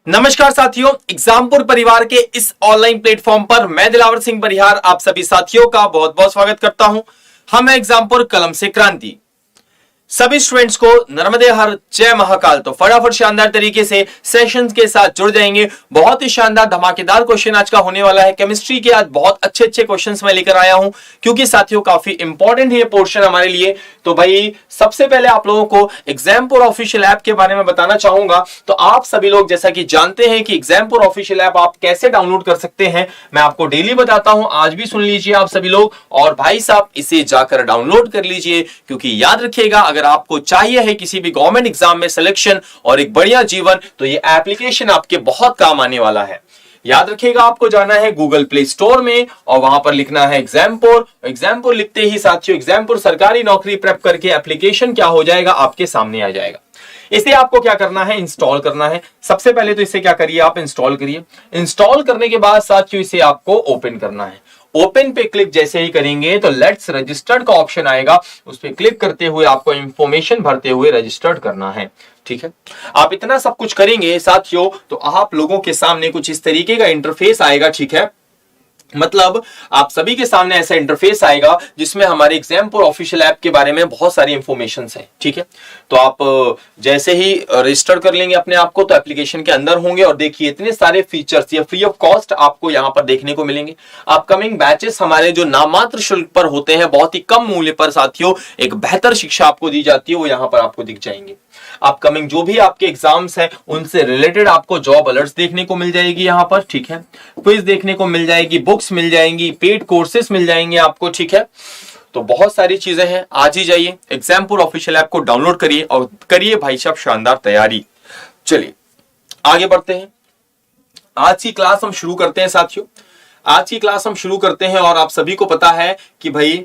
नमस्कार साथियों, एग्जामपुर परिवार के इस ऑनलाइन प्लेटफॉर्म पर मैं दिलावर सिंह परिहार आप सभी साथियों का बहुत बहुत स्वागत करता हूं। हम एग्जामपुर कलम से क्रांति। सभी स्टूडेंट्स को नर्मदे हर जय महाकाल। तो फटाफट शानदार तरीके से सेशंस के साथ जुड़ जाएंगे। बहुत ही शानदार धमाकेदार क्वेश्चन आज का होने वाला है। केमिस्ट्री के आज बहुत अच्छे अच्छे क्वेश्चंस मैं लेकर आया हूं, क्योंकि साथियों काफी इंपॉर्टेंट है ये पोर्शन हमारे लिए। तो भाई सबसे पहले आप लोगों को एग्जामपुर ऑफिशियल ऐप के बारे में बताना चाहूंगा। तो आप सभी लोग जैसा कि जानते हैं कि एग्जामपुर ऑफिशियल ऐप आप कैसे डाउनलोड कर सकते हैं, मैं आपको डेली बताता हूं। आज भी सुन लीजिए आप सभी लोग, और भाई साहब इसे जाकर डाउनलोड कर लीजिए, क्योंकि याद रखिएगा अगर आपको चाहिए है किसी भी गवर्नमेंट एग्जाम में सिलेक्शन और एक बढ़िया जीवन, तो ये एप्लीकेशन आपके बहुत काम आने वाला है। याद रखिएगा आपको जाना है गूगल प्ले स्टोर में और वहां पर लिखना है एग्जामपुर। एग्जामपुर लिखते ही साथियों एग्जामपुर सरकारी नौकरी प्रेप करके एप्लीकेशन क्या हो जाएगा, आपके सामने आ जाएगा। इसे आपको क्या करना है, इंस्टॉल करना है। सबसे पहले तो इसे क्या करिए, आप इंस्टॉल करिए। इंस्टॉल करने के बाद साथियों इसे आपको ओपन करना है। ओपन पे क्लिक जैसे ही करेंगे तो लेट्स रजिस्टर्ड का ऑप्शन आएगा, उस पर क्लिक करते हुए आपको इंफॉर्मेशन भरते हुए रजिस्टर्ड करना है। ठीक है, आप इतना सब कुछ करेंगे साथियों तो आप लोगों के सामने कुछ इस तरीके का इंटरफेस आएगा। ठीक है, मतलब आप सभी के सामने ऐसा इंटरफेस आएगा जिसमें हमारे एग्जामपुर ऑफिशियल ऐप के बारे में बहुत सारी इंफॉर्मेशन है। ठीक है, तो आप जैसे ही रजिस्टर कर लेंगे अपने आप को तो एप्लीकेशन के अंदर होंगे, और देखिए इतने सारे फीचर्स ये फ्री ऑफ कॉस्ट आपको यहां पर देखने को मिलेंगे। अपकमिंग बैचेस हमारे जो नाममात्र शुल्क पर होते हैं, बहुत ही कम मूल्य पर साथियों एक बेहतर शिक्षा आपको दी जाती है, वो यहां पर आपको दिख जाएंगे। अपकमिंग जो भी आपके एग्जाम्स हैं उनसे रिलेटेड आपको जॉब अलर्ट्स देखने को मिल जाएगी यहां पर। ठीक है, क्विज देखने को मिल जाएगी, बुक्स मिल जाएंगी, पेड कोर्सेस मिल जाएंगे आपको। ठीक है, तो बहुत सारी चीजें हैं। आज ही जाइए एग्जामपुर ऑफिशियल ऐप को डाउनलोड करिए और करिए भाई साहब शानदार तैयारी। चलिए आगे बढ़ते हैं, आज की क्लास हम शुरू करते हैं साथियों। आज की क्लास हम शुरू करते हैं और आप सभी को पता है कि भाई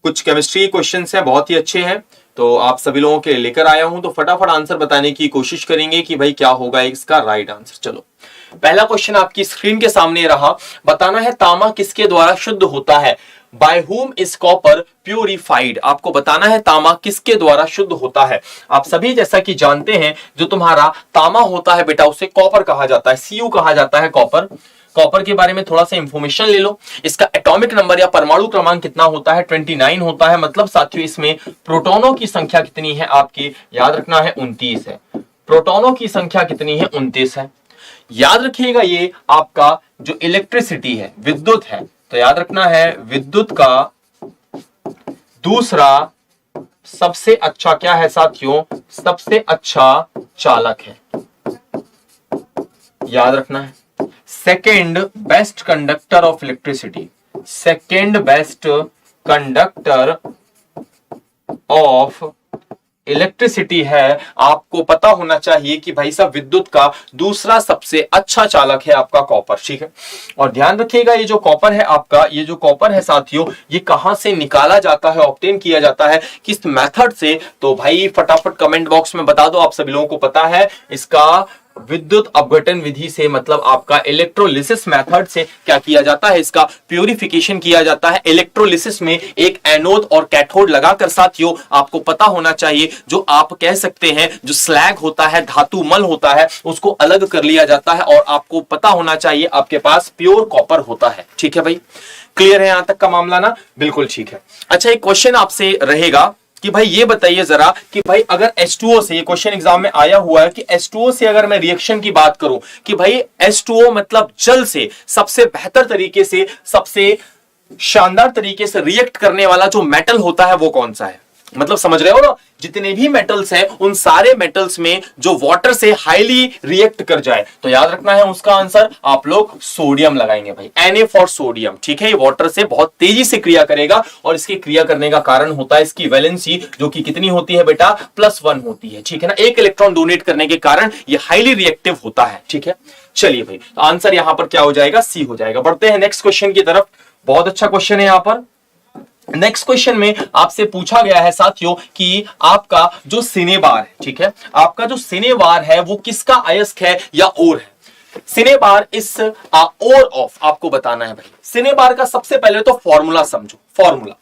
कुछ केमिस्ट्री क्वेश्चंस हैं, बहुत ही अच्छे हैं, तो आप सभी लोगों के लेकर आया हूं। तो फटाफट आंसर बताने की कोशिश करेंगे कि भाई क्या होगा इसका राइट आंसर। चलो पहला क्वेश्चन आपकी स्क्रीन के सामने रहा। बताना है तांबा किसके द्वारा शुद्ध होता है। By whom is copper purified। आपको बताना है तांबा किसके द्वारा शुद्ध होता है। आप सभी जैसा कि जानते हैं जो तुम्हारा तांबा होता है बेटा उसे कॉपर कहा जाता है, Cu कहा जाता है कॉपर। कॉपर के बारे में थोड़ा सा इंफॉर्मेशन ले लो। इसका एटॉमिक नंबर या परमाणु क्रमांक कितना होता है, 29 होता है। मतलब साथियों इसमें प्रोटॉनों की संख्या कितनी है आपकी, याद रखना है 29 है। प्रोटॉनों की संख्या कितनी है, 29 है। याद रखिएगा ये आपका जो इलेक्ट्रिसिटी है, विद्युत है, तो याद रखना है विद्युत का दूसरा सबसे अच्छा क्या है साथियों, सबसे अच्छा चालक है। याद रखना है second best conductor of electricity, second best conductor of electricity है। आपको पता होना चाहिए कि भाई साहब विद्युत का दूसरा सबसे अच्छा चालक है आपका कॉपर। ठीक है, और ध्यान रखिएगा ये जो कॉपर है आपका, ये जो कॉपर है साथियों ये कहां से निकाला जाता है, ऑब्टेन किया जाता है, किस मेथड से। तो भाई फटाफट कमेंट बॉक्स में बता दो, आप सभी लोगों को पता है इसका विद्युत अपघटन विधि से, मतलब आपका इलेक्ट्रोलिसिस मेथड से क्या किया जाता है, इसका प्यूरिफिकेशन किया जाता है। इलेक्ट्रोलिसिस में एक एनोड और कैथोड लगाकर साथियों आपको पता होना चाहिए जो आप कह सकते हैं जो स्लैग होता है, धातु मल होता है, उसको अलग कर लिया जाता है, और आपको पता होना चाहिए आपके पास प्योर कॉपर होता है। ठीक है भाई, क्लियर है यहां तक का मामला ना, बिल्कुल ठीक है। अच्छा एक क्वेश्चन आपसे रहेगा कि भाई ये बताइए जरा कि भाई अगर H2O से, ये क्वेश्चन एग्जाम में आया हुआ है कि H2O से अगर मैं रिएक्शन की बात करूं कि भाई H2O मतलब जल से सबसे बेहतर तरीके से, सबसे शानदार तरीके से रिएक्ट करने वाला जो मेटल होता है वो कौन सा है। मतलब समझ रहे हो ना, जितने भी मेटल्स हैं उन सारे मेटल्स में जो वाटर से हाईली रिएक्ट कर जाए, तो याद रखना है उसका आंसर आप लोग सोडियम लगाएंगे भाई, Na फॉर सोडियम। ठीक है, ये वाटर से बहुत तेजी से क्रिया करेगा और इसकी क्रिया करने का कारण होता है इसकी वैलेंसी, जो कि कितनी होती है बेटा, +1 होती है। ठीक है ना, एक इलेक्ट्रॉन डोनेट करने के कारण ये हाईली रिएक्टिव होता है। ठीक है, चलिए भाई तो आंसर यहां पर क्या हो जाएगा, सी हो जाएगा। बढ़ते हैं नेक्स्ट क्वेश्चन की तरफ। बहुत अच्छा क्वेश्चन है यहां पर। नेक्स्ट क्वेश्चन में आपसे पूछा गया है साथियों कि आपका जो सिनेबार है, ठीक है, आपका जो सिनेबार है वो किसका अयस्क है या ओर है। सिनेबार इस ओर ऑफ आपको बताना है भाई। सिनेबार का सबसे पहले तो फॉर्मूला समझो। फॉर्मूला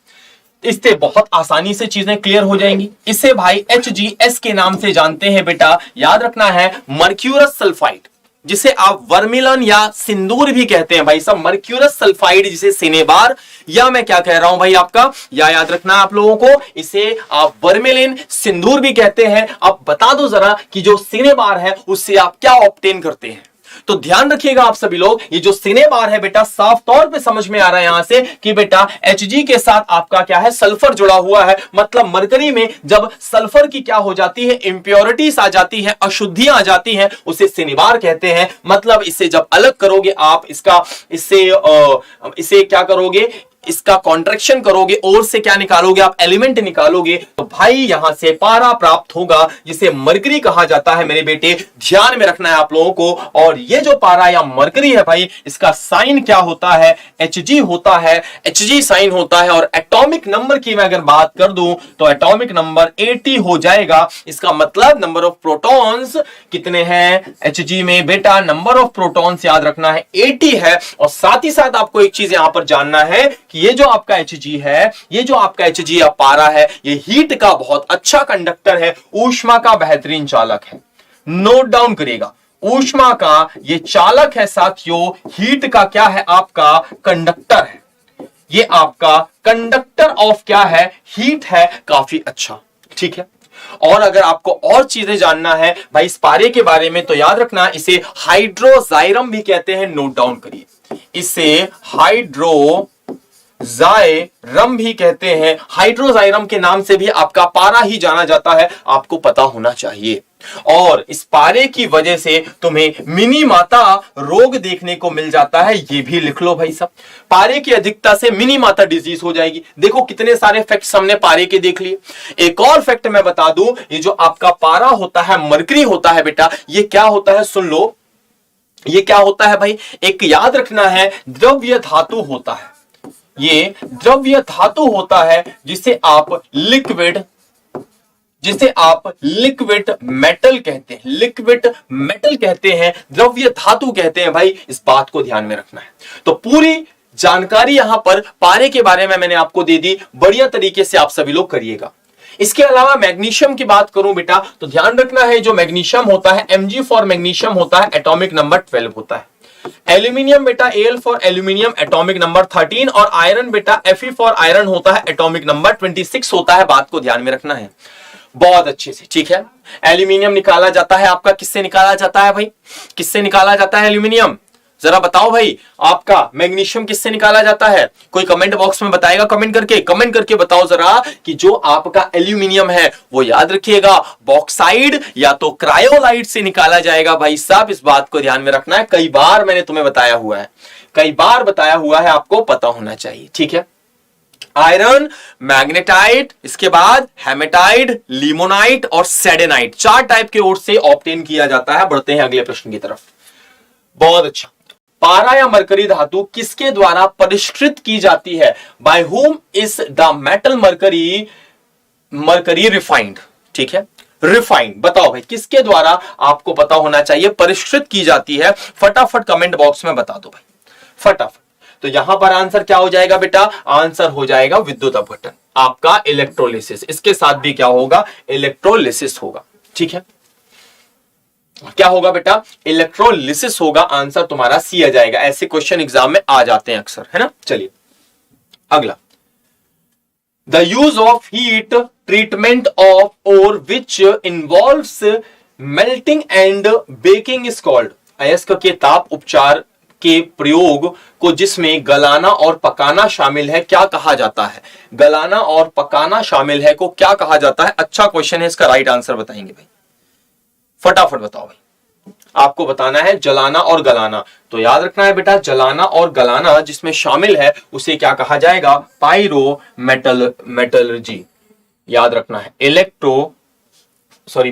इससे बहुत आसानी से चीजें क्लियर हो जाएंगी। इसे भाई HgS के नाम से जानते हैं बेटा, याद रखना है, मर्क्यूरस सल्फाइड, जिसे आप वर्मिलन या सिंदूर भी कहते हैं भाई सब, मर्क्यूरस सल्फाइड जिसे सिनेबार, या मैं क्या कह रहा हूं भाई आपका, या याद रखना आप लोगों को, इसे आप वर्मिलिन सिंदूर भी कहते हैं। अब बता दो जरा कि जो सिनेबार है उससे आप क्या ऑब्टेन करते हैं। तो ध्यान रखिएगा आप सभी लोग, ये जो सिनेबार है बेटा, साफ तौर पे समझ में आ रहा है यहां से कि बेटा Hg के साथ आपका क्या है, सल्फर जुड़ा हुआ है। मतलब मरकरी में जब सल्फर की क्या हो जाती है, इंप्योरिटीज आ जाती है, अशुद्धियां आ जाती हैं, उसे सिनेबार कहते हैं। मतलब इसे जब अलग करोगे आप इसका, इसे क्या करोगे, इसका कॉन्ट्रैक्शन करोगे, और से क्या निकालोगे आप, एलिमेंट निकालोगे, तो भाई यहां से पारा प्राप्त होगा, जिसे मरकरी कहा जाता है मेरे बेटे, ध्यान में रखना है आप लोगों को। और ये जो पारा या मरकरी है भाई, इसका साइन क्या होता है, Hg होता है, Hg साइन होता है। और एटॉमिक नंबर की मैं अगर बात कर दूं तो एटॉमिक नंबर 80 हो जाएगा। इसका मतलब नंबर ऑफ प्रोटॉन्स कितने हैं Hg में बेटा, नंबर ऑफ प्रोटॉन्स याद रखना है 80 है। और साथ ही साथ आपको एक चीज यहां पर जानना है कि ये जो आपका Hg है, ये जो आपका Hg या पारा है, ये हीट का बहुत अच्छा कंडक्टर है, ऊष्मा का बेहतरीन चालक है। नोट डाउन करिएगा, ऊष्मा का ये चालक है साथियों, हीट का क्या है, आपका कंडक्टर है। ये आपका कंडक्टर ऑफ क्या है, हीट है, काफी अच्छा, ठीक है। और अगर आपको और चीजें जानना है भाई इस पारे के बारे में, तो याद रखना इसे हाइड्रोजाइरम भी कहते हैं। नोट डाउन करिए, इसे हाइड्रोजाइरम भी कहते हैं। हाइड्रोजाइरम के नाम से भी आपका पारा ही जाना जाता है, आपको पता होना चाहिए। और इस पारे की वजह से तुम्हें मिनी माता रोग देखने को मिल जाता है, ये भी लिख लो भाई सब। पारे की अधिकता से मिनी माता डिजीज हो जाएगी। देखो कितने सारे फैक्ट्स हमने पारे के देख लिए। एक और फैक्ट मैं बता दूं, ये जो आपका पारा होता है, मरकरी होता है बेटा, ये क्या होता है, सुन लो, ये क्या होता है भाई, एक याद रखना है, द्रव्य धातु होता है। ये द्रव्य धातु होता है जिसे आप लिक्विड मेटल कहते हैं, लिक्विड मेटल कहते हैं, द्रव्य धातु कहते हैं भाई। इस बात को ध्यान में रखना है। तो पूरी जानकारी यहां पर पारे के बारे में मैंने आपको दे दी, बढ़िया तरीके से आप सभी लोग करिएगा। इसके अलावा मैग्नीशियम की बात करूं बेटा, तो ध्यान रखना है जो मैग्नीशियम होता है, Mg फॉर मैग्नीशियम होता है, एटॉमिक नंबर 12 होता है। एल्यूमिनियम बेटा, Al for aluminium, atomic number 13। और आयरन बेटा, Fe फॉर आयरन होता है, एटॉमिक नंबर 26 होता है। बात को ध्यान में रखना है बहुत अच्छे से, ठीक है। एल्यूमिनियम निकाला जाता है आपका, किससे निकाला जाता है भाई, किससे निकाला जाता है एल्यूमिनियम, जरा बताओ भाई। आपका मैग्नीशियम किससे निकाला जाता है, कोई कमेंट बॉक्स में बताएगा, कमेंट करके बताओ जरा कि जो आपका एल्यूमिनियम है वो याद रखिएगा बॉक्साइड या तो क्रायोलाइट से निकाला जाएगा भाई साहब। इस बात को ध्यान में रखना है, कई बार मैंने तुम्हें बताया हुआ है, कई बार बताया हुआ है, आपको पता होना चाहिए, ठीक है। आयरन, मैग्नेटाइट, इसके बाद हेमेटाइट, लिमोनाइट और सेडेनाइट, 4 टाइप के ओर से ऑब्टेन किया जाता है। बढ़ते हैं अगले प्रश्न की तरफ। बहुत अच्छा, पारा या मरकरी धातु किसके द्वारा परिष्कृत की जाती है, by whom is the metal mercury refined, ठीक है, रिफाइंड। बताओ भाई किसके द्वारा, आपको पता होना चाहिए, परिष्कृत की जाती है। फटाफट कमेंट बॉक्स में बता दो भाई, फटाफट। तो यहां पर आंसर क्या हो जाएगा बेटा, आंसर हो जाएगा विद्युत अपघटन, आपका इलेक्ट्रोलिसिस। इसके साथ भी क्या होगा, इलेक्ट्रोलिसिस होगा, ठीक है। क्या होगा बेटा, इलेक्ट्रोलिसिस होगा। आंसर तुम्हारा सी आ जाएगा। ऐसे क्वेश्चन एग्जाम में आ जाते हैं अक्सर, है ना। चलिए अगला, the use of heat treatment of और which involves melting and baking is called. अयस्क के ताप उपचार के प्रयोग को जिसमें गलाना और पकाना शामिल है क्या कहा जाता है, गलाना और पकाना शामिल है को क्या कहा जाता है। अच्छा क्वेश्चन है, इसका राइट आंसर बताएंगे भाई, फटाफट बताओ भाई। आपको बताना है जलाना और गलाना। तो याद रखना है बेटा, जलाना और गलाना जिसमें शामिल है उसे क्या कहा जाएगा, पायरो मेटलर्जी। याद रखना है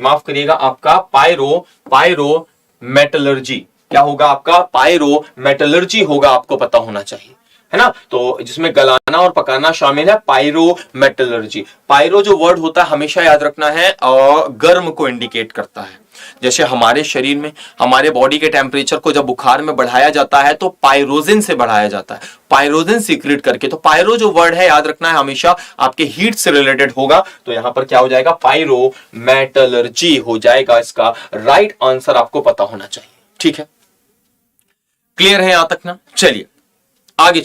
माफ करिएगा, आपका पायरो मेटलर्जी क्या होगा, आपका पायरो मेटलर्जी होगा, आपको पता होना चाहिए। है ना। तो जिसमें गलाना और पकाना शामिल है, पायरोमेटलर्जी। पायरो जो वर्ड होता है हमेशा याद रखना है गर्म को इंडिकेट करता है। जैसे हमारे शरीर में, हमारे बॉडी के टेम्परेचर को जब बुखार में बढ़ाया जाता है तो पायरोजिन से बढ़ाया जाता है, पायरोजिन सीक्रेट करके। तो पायरो जो वर्ड है याद रखना है हमेशा आपके हीट से रिलेटेड होगा। तो यहां पर क्या हो जाएगा, पायरोमेटलर्जी हो जाएगा इसका राइट आंसर, आपको पता होना चाहिए। ठीक है, क्लियर है यहां तक ना। चलिए आगे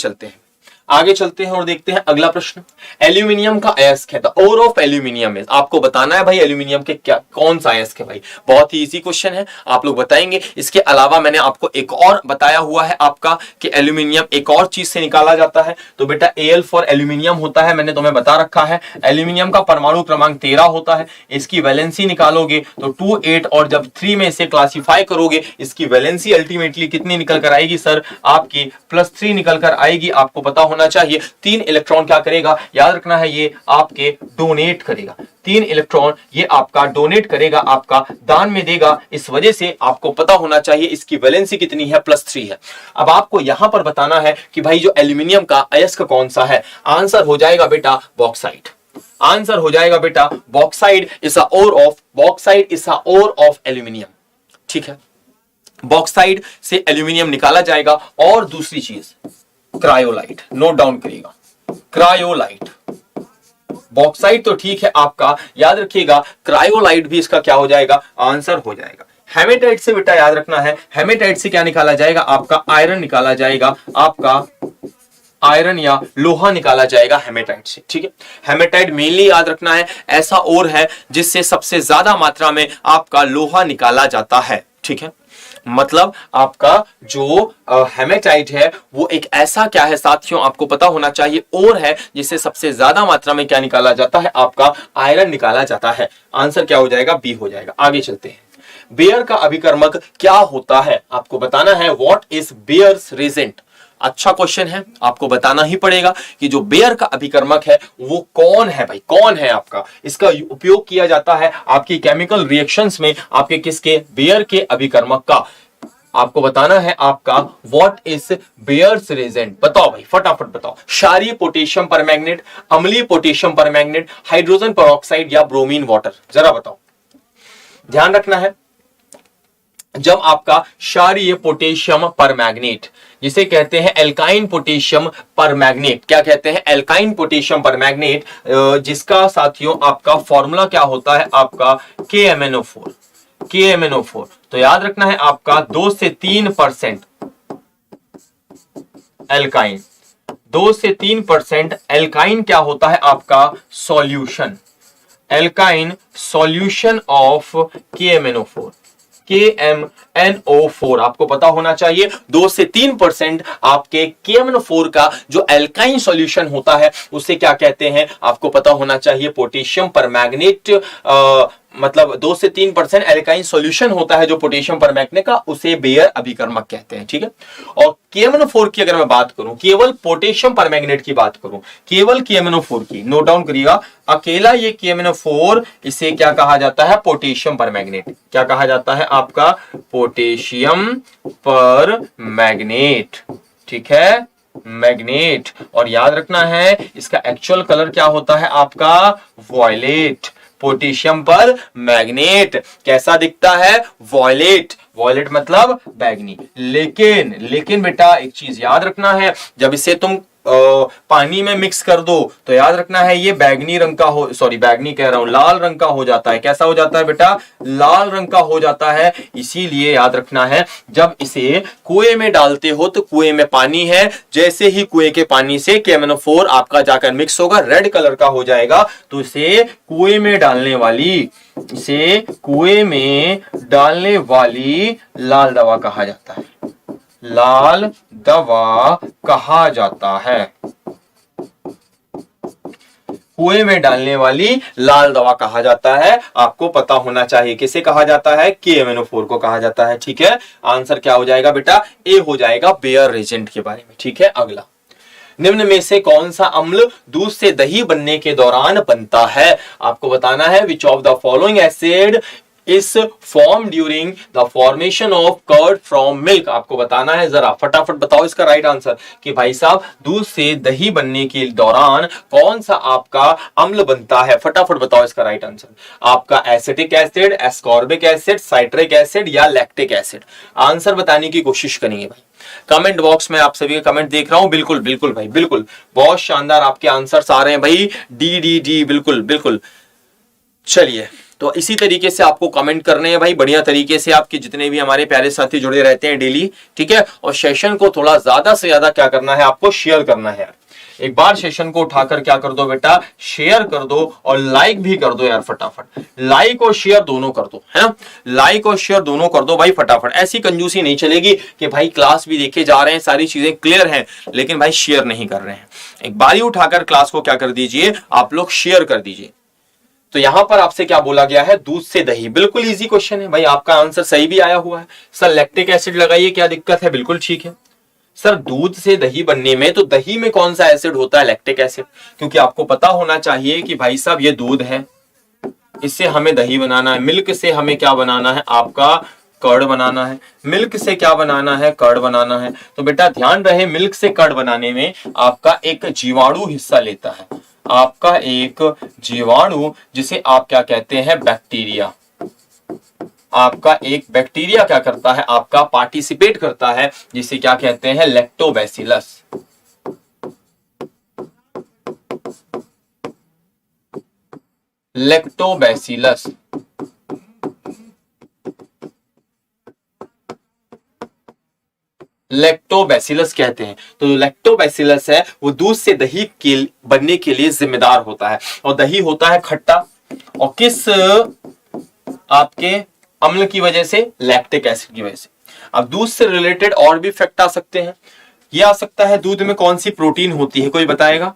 चलते हैं और देखते हैं अगला प्रश्न। एल्यूमिनियम का अयस्क है, the ore of aluminium is. आपको बताना है भाई एल्यूमिनियम के क्या कौन सा अयस्क है भाई। बहुत ही इजी क्वेश्चन है, आप लोग बताएंगे। इसके अलावा मैंने आपको एक और बताया हुआ है आपका कि एल्यूमिनियम एक और चीज से निकाला जाता है। तो बेटा Al फॉर एल्यूमिनियम होता है, मैंने तुम्हें बता रखा है। एल्यूमिनियम का परमाणु क्रमांक 13 होता है। इसकी वैलेंसी निकालोगे तो 2, 8 और जब 3 में इसे क्लासिफाई करोगे इसकी वैलेंसी अल्टीमेटली कितनी निकल कर आएगी सर, आपकी +3 निकल कर आएगी। आपको पता होना चाहिए 3 इलेक्ट्रॉन क्या करेगा, याद रखना है ये आपके डोनेट करेगा। 3 इलेक्ट्रॉन ये आपका डोनेट करेगा, आपका दान में देगा। इस वजह से आपको पता होना चाहिए इसकी वैलेंसी कितनी है, +3 है। अब आपको यहां पर बताना है कि भाई जो एल्यूमिनियम का अयस्क कौन सा है। आंसर हो जाएगा बेटा बॉक्साइट। आंसर हो जाएगा बेटा bauxite is a ore of, bauxite is a ore of aluminium. ठीक है, बॉक्साइट से एल्यूमिनियम निकाला जाएगा। और दूसरी चीज क्रायोलाइट, नोट डाउन करिएगा, क्रायोलाइट। बॉक्साइट तो ठीक है आपका, याद रखिएगा क्रायोलाइट भी इसका क्या हो जाएगा, आंसर हो जाएगा। हेमेटाइट से बेटा याद रखना है, हेमेटाइट से क्या निकाला जाएगा, आपका आयरन निकाला जाएगा, आपका आयरन या लोहा निकाला जाएगा हेमेटाइट से। ठीक है, हेमेटाइट मेनली याद रखना है ऐसा ओर है जिससे सबसे ज्यादा मात्रा में आपका लोहा निकाला जाता है। ठीक है, मतलब आपका जो हेमेटाइट है वो एक ऐसा क्या है साथियों, आपको पता होना चाहिए ओर है जिससे सबसे ज्यादा मात्रा में क्या निकाला जाता है, आपका आयरन निकाला जाता है। आंसर क्या हो जाएगा, बी हो जाएगा। आगे चलते हैं। बेयर का अभिकर्मक क्या होता है, आपको बताना है व्हाट इज बेयर्स रिजेंट। अच्छा क्वेश्चन है, आपको बताना ही पड़ेगा कि जो बेयर का अभिकर्मक है वो कौन है भाई, कौन है आपका। इसका उपयोग किया जाता है आपकी केमिकल रिएक्शंस में, आपके किसके, बेयर के अभिकर्मक का। आपको बताना है आपका व्हाट इज बेयर्स रिजेंट। बताओ भाई फटाफट बताओ। क्षारीय पोटेशियम परमैंगनेट, अम्लीय पोटेशियम परमैंगनेट, हाइड्रोजन पेरोक्साइड या ब्रोमीन वाटर, जरा बताओ। ध्यान रखना है जब आपका क्षारीय पोटेशियम परमैंगनेट, जिसे कहते हैं एल्काइन पोटेशियम परमैंगनेट, क्या कहते हैं, एल्काइन पोटेशियम परमैंगनेट, जिसका साथियों आपका फॉर्मूला क्या होता है, आपका KMnO4, KMnO4। तो याद रखना है आपका 2 से 3% एल्काइन, 2 से 3% एल्काइन क्या होता है आपका solution, alkyne solution of KMnO4, KMnO4। आपको पता होना चाहिए 2 से 3% आपके KMnO4 का जो एल्काइन सॉल्यूशन होता है उसे क्या कहते हैं, आपको पता होना चाहिए पोटेशियम परमैंगनेट। मतलब 2 से 3% एल्काइन सॉल्यूशन होता है जो पोटेशियम परमैंगनेट का, उसे बेयर अभिकर्मक कहते हैं। ठीक है, और KMnO4 की अगर मैं बात करूं, केवल पोटेशियम परमैंगनेट की बात करूं, केवल KMnO4 की, नोट डाउन करिएगा, अकेला ये KMnO4, इसे क्या कहा जाता है, पोटेशियम परमैंगनेट। क्या कहा जाता है आपका, पोटेशियम परमैंगनेट। ठीक है, मैग्नेट। और याद रखना है इसका एक्चुअल कलर क्या होता है आपका, वॉयलेट। पोटेशियम पर मैग्नेट कैसा दिखता है, वॉयलेट। वॉयलेट मतलब बैगनी। लेकिन बेटा एक चीज याद रखना है, जब इसे तुम पानी में मिक्स कर दो तो याद रखना है ये बैगनी रंग का हो, सॉरी बैगनी कह रहा हूं, लाल रंग का हो जाता है। कैसा हो जाता है बेटा, लाल रंग का हो जाता है। इसीलिए याद रखना है जब इसे कुएं में डालते हो तो कुएं में पानी है, जैसे ही कुएं के पानी से KMnO4 आपका जाकर मिक्स होगा, रेड कलर का हो जाएगा, तो इसे कुएं में डालने वाली लाल दवा कहा जाता है, लाल दवा कहा जाता है। कुएं में डालने वाली लाल दवा कहा जाता है, आपको पता होना चाहिए किसे कहा जाता है, KMnO4 को कहा जाता है। ठीक है, आंसर क्या हो जाएगा बेटा, ए हो जाएगा बेयर एजेंट के बारे में। ठीक है, अगला, निम्न में से कौन सा अम्ल दूध से दही बनने के दौरान बनता है। आपको बताना है which of the following acid is form during the formation of curd from milk. आपको बताना है, जरा फटाफट बताओ इसका राइट आंसर कि भाई साहब दूध से दही बनने के दौरान कौन सा आपका अम्ल बनता है। फटाफट बताओ इसका राइट आंसर। आपका acetic acid, ascorbic acid, citric acid या लैक्टिक एसिड। आंसर बताने की कोशिश करेंगे भाई। कमेंट बॉक्स में आप सभी का कमेंट देख रहा हूं। बिल्कुल बिल्कुल भाई, बिल्कुल बहुत शानदार आपके आंसर्स आ रहे हैं भाई। डी डी डी, बिल्कुल बिल्कुल। चलिए, तो इसी तरीके से आपको कमेंट करने हैं भाई, बढ़िया तरीके से। आपके जितने भी हमारे प्यारे साथी जुड़े रहते हैं डेली, ठीक है। और सेशन को थोड़ा ज्यादा से ज्यादा क्या करना है, आपको शेयर करना है। एक बार सेशन को उठाकर क्या कर दो बेटा, शेयर कर दो और लाइक भी कर दो यार फटाफट। लाइक और शेयर दोनों कर दो, है ना। लाइक और शेयर दोनों कर दो भाई फटाफट। ऐसी कंजूसी नहीं चलेगी कि भाई क्लास भी देखे जा रहे हैं, सारी चीजें क्लियर हैं, लेकिन भाई शेयर नहीं कर रहे हैं। एक बार ही उठाकर क्लास को क्या कर दीजिए, आप लोग शेयर कर दीजिए। तो यहां पर आपसे क्या बोला गया है, दूध से दही। बिल्कुल इजी क्वेश्चन है भाई, आपका आंसर सही भी आया हुआ है। सर लैक्टिक एसिड लगाइए, क्या दिक्कत है, बिल्कुल ठीक है। सर दूध से दही बनने में, तो दही में कौन सा एसिड होता है, लैक्टिक एसिड। क्योंकि आपको पता होना चाहिए कि भाई साहब ये दूध है, इससे हमें दही बनाना है। मिल्क से हमें क्या बनाना है, आपका कर्ड बनाना है। मिल्क से क्या बनाना है, कर्ड बनाना है। तो बेटा ध्यान रहे, मिल्क से कर्ड बनाने में आपका एक जीवाणु हिस्सा लेता है। आपका एक जीवाणु, जिसे आप क्या कहते हैं, बैक्टीरिया। आपका एक बैक्टीरिया क्या करता है, आपका पार्टिसिपेट करता है, जिसे क्या कहते हैं, लैक्टोबैसिलस। लैक्टोबैसिलस। लैक्टोबैसिलस कहते हैं। तो लैक्टोबैसिलस है वो दूध से दही के बनने के लिए जिम्मेदार होता है। और दही होता है खट्टा, और किस आपके अम्ल की वजह से, लैक्टिक एसिड की वजह से। अब दूध से रिलेटेड और भी फैक्ट आ सकते हैं। ये आ सकता है, दूध में कौन सी प्रोटीन होती है, कोई बताएगा।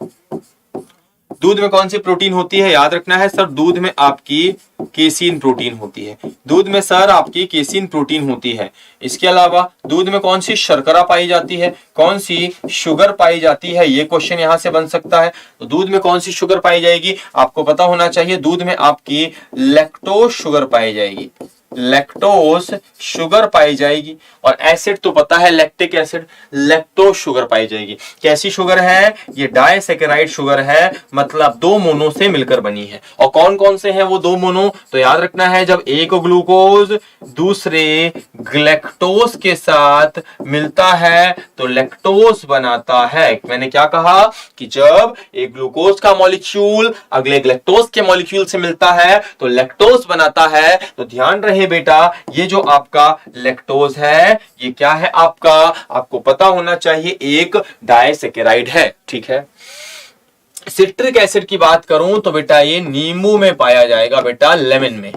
दूध में कौन सी प्रोटीन होती है, याद रखना है सर, दूध में आपकी केसीन प्रोटीन होती है। दूध में सर आपकी केसीन प्रोटीन होती है। इसके अलावा दूध में कौन सी शर्करा पाई जाती है, कौन सी शुगर पाई जाती है, ये क्वेश्चन यहां से बन सकता है। तो दूध में कौन सी शुगर पाई जाएगी, आपको पता होना चाहिए। दूध में आपकी लैक्टोज शुगर पाई जाएगी, लैक्टोज शुगर पाई जाएगी। और एसिड तो पता है, लैक्टिक एसिड, लैक्टोज शुगर पाई जाएगी। कैसी शुगर है, ये डाइसैकेराइड शुगर है, मतलब दो मोनो से मिलकर बनी है। और कौन कौन से हैं वो दो मोनो, तो याद रखना है, जब एक ग्लूकोज दूसरे ग्लैक्टोज के साथ मिलता है तो लैक्टोज बनाता है। मैंने क्या कहा कि जब एक ग्लूकोज का मॉलिक्यूल अगले ग्लैक्टोज के मॉलिक्यूल से मिलता है तो लैक्टोज बनाता है। तो ध्यान रहे बेटा, ये जो आपका लैक्टोज है ये क्या है आपका, आपको पता होना चाहिए, एक डाइसैकेराइड है, ठीक है। सिट्रिक एसिड की बात करूं तो बेटा ये नींबू में पाया जाएगा, बेटा लेमन में,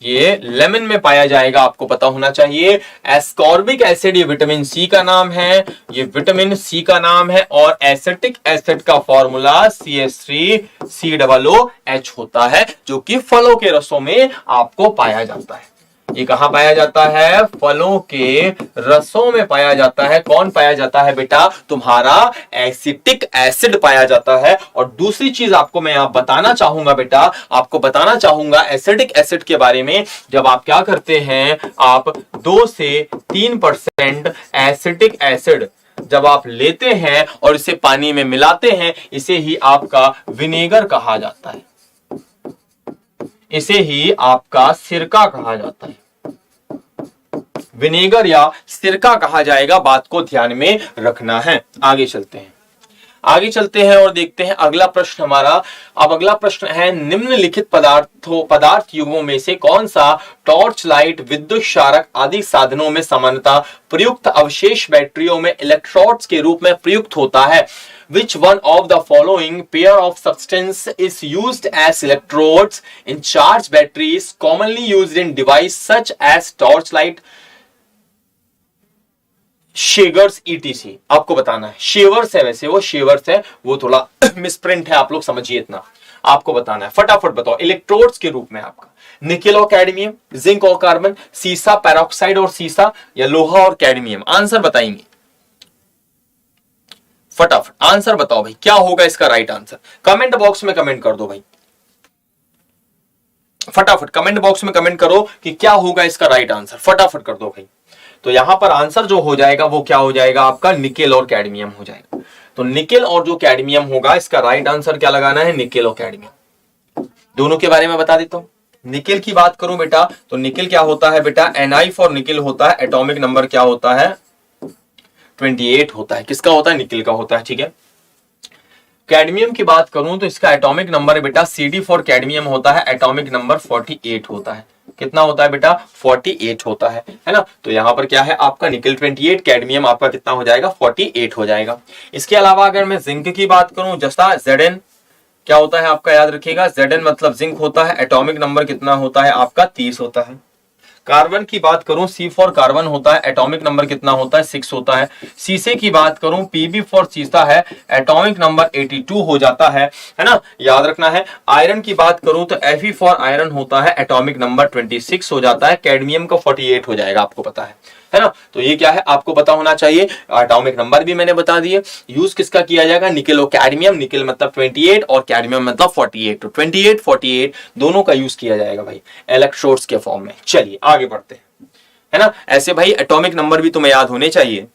ये लेमन में पाया जाएगा, आपको पता होना चाहिए। एस्कॉर्बिक एसिड ये विटामिन सी का नाम है, ये विटामिन सी का नाम है। और एसिटिक एसिड का फॉर्मूला CH3COOH होता है, जो कि फलों के रसों में आपको पाया जाता है। ये कहां पाया जाता है, फलों के रसों में पाया जाता है। कौन पाया जाता है बेटा, तुम्हारा एसिटिक एसिड पाया जाता है। और दूसरी चीज आपको मैं आप बताना चाहूंगा बेटा, आपको बताना चाहूंगा एसिटिक एसिड के बारे में। जब आप क्या करते हैं, आप 2 से 3% एसिटिक एसिड जब आप लेते हैं और इसे पानी में मिलाते हैं, इसे ही आपका विनेगर कहा जाता है, इसे ही आपका सिरका कहा जाता है। विनेगर या सिरका कहा जाएगा, बात को ध्यान में रखना है। आगे चलते हैं, आगे चलते हैं और देखते हैं अगला प्रश्न हमारा। अब अगला प्रश्न है, निम्नलिखित पदार्थ युग्मों में से कौन सा टॉर्च लाइट, विद्युत क्षारक आदि साधनों में सामान्यतः प्रयुक्त अवशेष बैटरियों में इलेक्ट्रोड्स के रूप में प्रयुक्त होता है। Which one of the following pair of substance is used as electrodes in charge batteries commonly used in device such as torchlight, shavers ETC? आपको बताना है, शेवर्स है, वैसे वो शेवर्स है, वो थोड़ा मिसप्रिंट है, आप लोग समझिए इतना, आपको बताना है। फटाफट बताओ, इलेक्ट्रोड्स के रूप में आपका निकेल और कैडमियम, जिंक और कार्बन, सीसा, पैरोक्साइड और सीसा, या लोहा और कैडमियम। आंसर बताएंगे, फटाफट आंसर बताओ भाई, क्या होगा इसका राइट आंसर। कमेंट बॉक्स में कमेंट कर दो भाई। फटाफट कमेंट बॉक्स में कमेंट करो कि क्या होगा इसका राइट आंसर, फटाफट कर दो भाई। तो यहां पर आंसर जो हो जाएगा वो क्या हो जाएगा आपका, निकेल और कैडमियम हो जाएगा। तो निकेल और जो कैडमियम होगा इसका राइट आंसर क्या लगाना है, निकेल और कैडमियम। दोनों के बारे में बता देता हूं। निकेल की बात करूं बेटा तो निकेल क्या होता है बेटा, Ni फॉर निकेल होता है, एटॉमिक नंबर क्या होता है 28 होता है। किसका होता है, निकेल का होता है, ठीक है। कैडमियम की बात करूं तो इसका एटॉमिक नंबर बेटा Cd फॉर कैडमियम होता है, एटॉमिक नंबर 48 होता है। कितना होता है बेटा, 48 होता है ना। तो यहां पर क्या है आपका निकेल 28, कैडमियम आपका कितना हो जाएगा 48 हो जाएगा। इसके अलावा अगर मैं जिंक की बात करूं, जैसा Zn क्या होता है आपका, याद रखिएगा Zn मतलब जिंक होता है, एटॉमिक नंबर कितना होता है आपका 30 होता है। कार्बन की बात करूं, C फॉर कार्बन होता है, एटॉमिक नंबर कितना होता है 6 होता है। सीसे की बात करूं, Pb फॉर सीसा है, एटॉमिक नंबर 82 हो जाता है ना, याद रखना है। आयरन की बात करूं तो Fe फॉर आयरन होता है, एटॉमिक नंबर 26 हो जाता है। कैडमियम का 48 हो जाएगा, आपको पता है ना। तो ये क्या है आपको पता होना चाहिए। एटॉमिक नंबर भी मैंने बता दिए। यूज किसका किया जाएगा, निकेल और कैडमियम, निकेल मतलब 28 और कैडमियम मतलब 48। तो 28 48 दोनों का यूज किया जाएगा भाई इलेक्ट्रोड्स के फॉर्म में। चलिए आगे बढ़ते हैं, है ना। ऐसे भाई एटॉमिक नंबर भी तुम्हें याद होने चाहिए,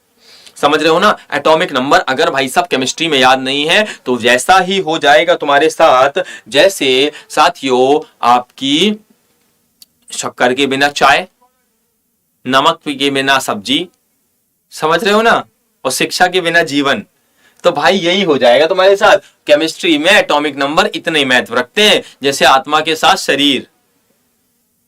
समझ रहे हो ना। एटॉमिक नंबर अगर भाई साहब केमिस्ट्री में याद नहीं है तो जैसा ही हो जाएगा तुम्हारे साथ, जैसे साथियों आपकी शक्कर के बिना चाय, नमक के बिना सब्जी, समझ रहे हो ना, और शिक्षा के बिना जीवन। तो भाई यही हो जाएगा तुम्हारे साथ। केमिस्ट्री में एटॉमिक नंबर इतने ही महत्व रखते हैं जैसे आत्मा के साथ शरीर,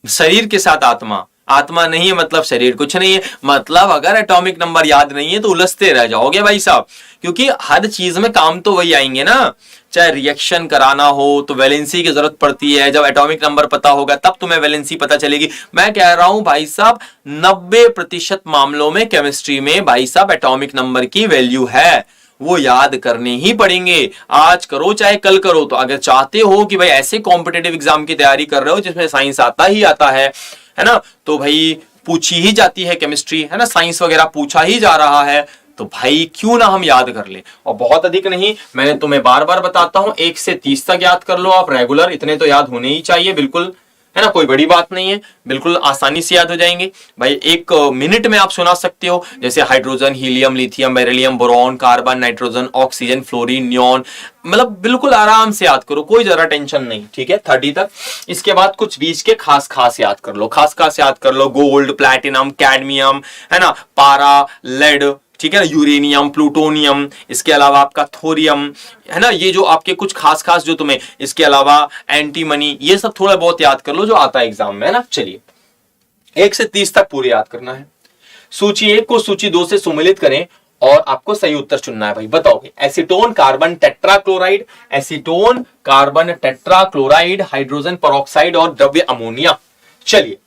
शरीर के साथ आत्मा। आत्मा नहीं है मतलब शरीर कुछ नहीं है। मतलब अगर एटॉमिक नंबर याद नहीं है तो उलझते रह जाओगे भाई साहब, क्योंकि हर चीज में काम तो वही आएंगे ना। चाहे रिएक्शन कराना हो तो वैलेंसी की जरूरत पड़ती है, जब एटॉमिक नंबर पता होगा तब तुम्हें वैलेंसी पता चलेगी। मैं कह रहा हूं भाई साहब 90% मामलों में केमिस्ट्री में भाई साहब एटॉमिक नंबर की वैल्यू है, वो याद करने ही पड़ेंगे। आज करो चाहे कल करो। तो अगर चाहते हो कि भाई ऐसे कॉम्पिटेटिव एग्जाम की तैयारी कर रहे हो जिसमें साइंस आता ही आता है ना, तो भाई पूछी ही जाती है केमिस्ट्री, है ना, साइंस वगैरह पूछा ही जा रहा है, तो भाई क्यों ना हम याद कर ले। और बहुत अधिक नहीं, मैंने तुम्हें बार बार बताता हूं 1 से 30 तक याद कर लो आप रेगुलर, इतने तो याद होने ही चाहिए बिल्कुल, है ना, कोई बड़ी बात नहीं है, बिल्कुल आसानी से याद हो जाएंगे भाई। 1 मिनट में आप सुना सकते हो, जैसे hydrogen, helium, lithium, beryllium, boron, carbon, nitrogen, oxygen, fluorine, neon, मतलब बिल्कुल आराम से याद करो, कोई जरा टेंशन नहीं, ठीक है 30 तक। इसके बाद कुछ बीच के खास खास याद कर लो, खास खास याद कर लो, गोल्ड, प्लैटिनम, कैडमियम, है ना, पारा, लेड, ठीक है ना, यूरेनियम, प्लूटोनियम, इसके अलावा आपका थोरियम, है ना, ये जो आपके कुछ खास खास जो तुम्हें, इसके अलावा एंटीमनी, ये सब थोड़ा बहुत याद कर लो जो आता है एग्जाम में, है ना। चलिए 1 से 30 तक पूरे याद करना है। सूची 1 को सूची 2 से सम्मिलित करें और आपको सही उत्तर चुनना है भाई। बताओगे acetone carbon tetrachloride, acetone carbon tetrachloride, hydrogen peroxide और द्रव्य अमोनिया। चलिए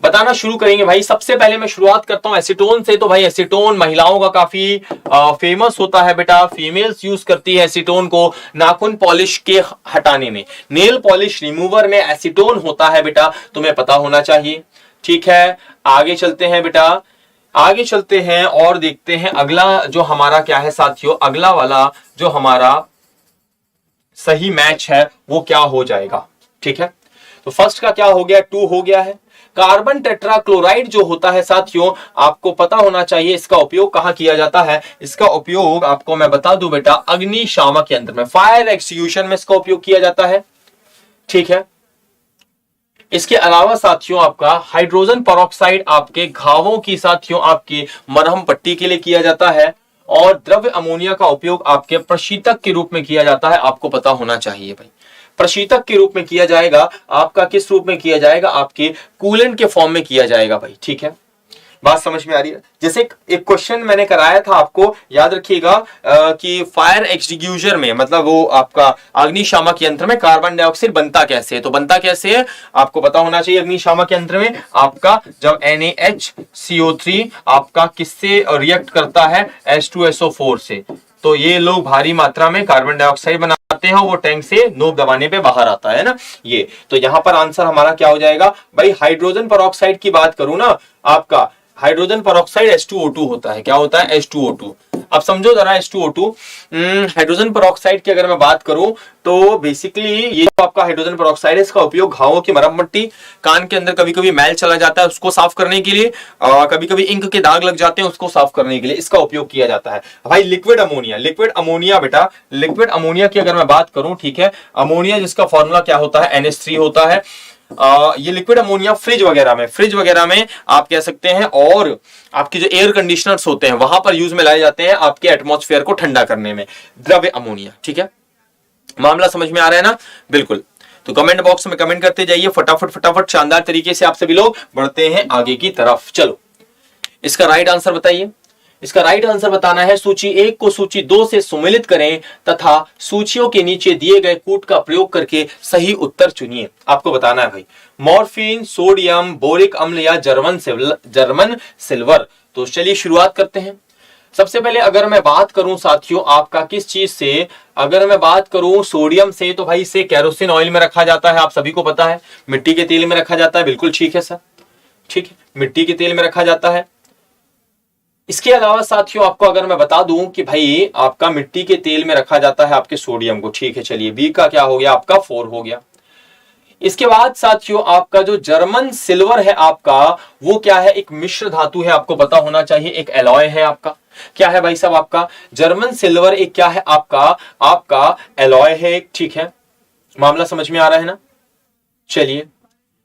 बताना शुरू करेंगे भाई। सबसे पहले मैं शुरुआत करता हूं एसीटोन से। तो भाई एसीटोन महिलाओं का काफी फेमस होता है बेटा, फीमेल्स यूज करती है एसीटोन को नाखून पॉलिश के हटाने में, नेल पॉलिश रिमूवर में एसीटोन होता है बेटा, तुम्हें पता होना चाहिए, ठीक है। आगे चलते हैं बेटा, आगे चलते हैं और देखते हैं अगला जो हमारा क्या है साथियों, अगला वाला जो हमारा सही मैच है वो क्या हो जाएगा, ठीक है। तो फर्स्ट का क्या हो गया, 2 हो गया है। कार्बन टेट्राक्लोराइड जो होता है साथियों, आपको पता होना चाहिए इसका उपयोग कहां किया जाता है। इसका उपयोग आपको मैं बता दूं बेटा, अग्निशामक यंत्र में, फायर एक्सटिंग्विशन में इसका उपयोग किया जाता है, ठीक है। इसके अलावा साथियों आपका हाइड्रोजन पेरोक्साइड आपके घावों की साथियों आपकी मरहम पट्टी के लिए किया जाता है, और द्रव्य अमोनिया का उपयोग आपके प्रशीतक के रूप में किया जाता है। आपको पता होना चाहिए भाई, प्रशीतक के रूप में किया जाएगा, आपका किस रूप में किया जाएगा, आपके कूलेंट के फॉर्म में किया जाएगा भाई, ठीक है। बात समझ में आ रही है। जैसे एक क्वेश्चन मैंने कराया था आपको, याद रखिएगा कि फायर एक्सटिंग्विशर में, मतलब वो आपका अग्निशामक यंत्र में कार्बन डाइऑक्साइड बनता कैसे है। तो बनता कैसे है आपको पता होना चाहिए। अग्निशामक यंत्र में आपका जब NaHCO3 आपका किससे रिएक्ट करता है, H2SO4 से, तो ये लोग भारी मात्रा में कार्बन डाइऑक्साइड बनाते हैं, वो टैंक से नोक दबाने पे बाहर आता है ना ये। तो यहां पर आंसर हमारा क्या हो जाएगा भाई। हाइड्रोजन पेरोक्साइड की बात करूं ना, आपका हाइड्रोजन पेरोक्साइड H2O2 होता है, क्या होता है H2O2। अब समझो जरा H2O2 हाइड्रोजन पेरोक्साइड की अगर मैं बात करूं तो बेसिकली ये जो आपका हाइड्रोजन पेरोक्साइड है इसका उपयोग घावों की मरम्मती, कान के अंदर कभी कभी मैल चला जाता है उसको साफ करने के लिए, कभी कभी इंक के दाग लग जाते हैं उसको साफ करने के लिए इसका उपयोग किया जाता है। भाई लिक्विड अमोनिया बेटा, लिक्विड अमोनिया की अगर मैं बात करूं, ठीक है, अमोनिया जिसका फॉर्मूला क्या होता है NH3 होता है। ये लिक्विड अमोनिया फ्रिज वगैरह में आप कह सकते हैं, और आपके जो एयर कंडीशनर्स होते हैं वहां पर यूज में लाए जाते हैं आपके एटमॉस्फेयर को ठंडा करने में, द्रव्य अमोनिया। ठीक है, मामला समझ में आ रहा है ना? बिल्कुल। तो कमेंट बॉक्स में कमेंट करते जाइए फटाफट शानदार तरीके से। आप सभी लोग बढ़ते हैं आगे की तरफ। चलो इसका राइट आंसर बताइए। इसका राइट आंसर बताना है, सूची 1 को सूची 2 से सुमेलित करें तथा सूचियों के नीचे दिए गए कूट का प्रयोग करके सही उत्तर चुनिए। आपको बताना है भाई, मॉर्फिन, सोडियम, बोरिक अम्ल या जर्मन सिल्वर। तो चलिए शुरुआत करते हैं। सबसे पहले अगर मैं बात करूं साथियों आपका किस चीज से, अगर मैं बात करूं सोडियम से, तो भाई इसे केरोसिन ऑयल में रखा जाता है, आप सभी को पता है। मिट्टी के तेल में रखा जाता है, बिल्कुल ठीक है सर, ठीक है, मिट्टी के तेल में रखा जाता है। इसके अलावा साथियों आपको अगर मैं बता दूं कि भाई आपका मिट्टी के तेल में रखा जाता है आपके सोडियम को, ठीक है, चलिए बी का क्या हो गया आपका 4 हो गया। इसके बाद साथियों आपका जो जर्मन सिल्वर है आपका, वो क्या है, एक मिश्र धातु है, आपको पता होना चाहिए, एक एलॉय है आपका। क्या है भाई साहब आपका जर्मन सिल्वर एक क्या है आपका एलॉय है, ठीक है, मामला समझ में आ रहा है ना? चलिए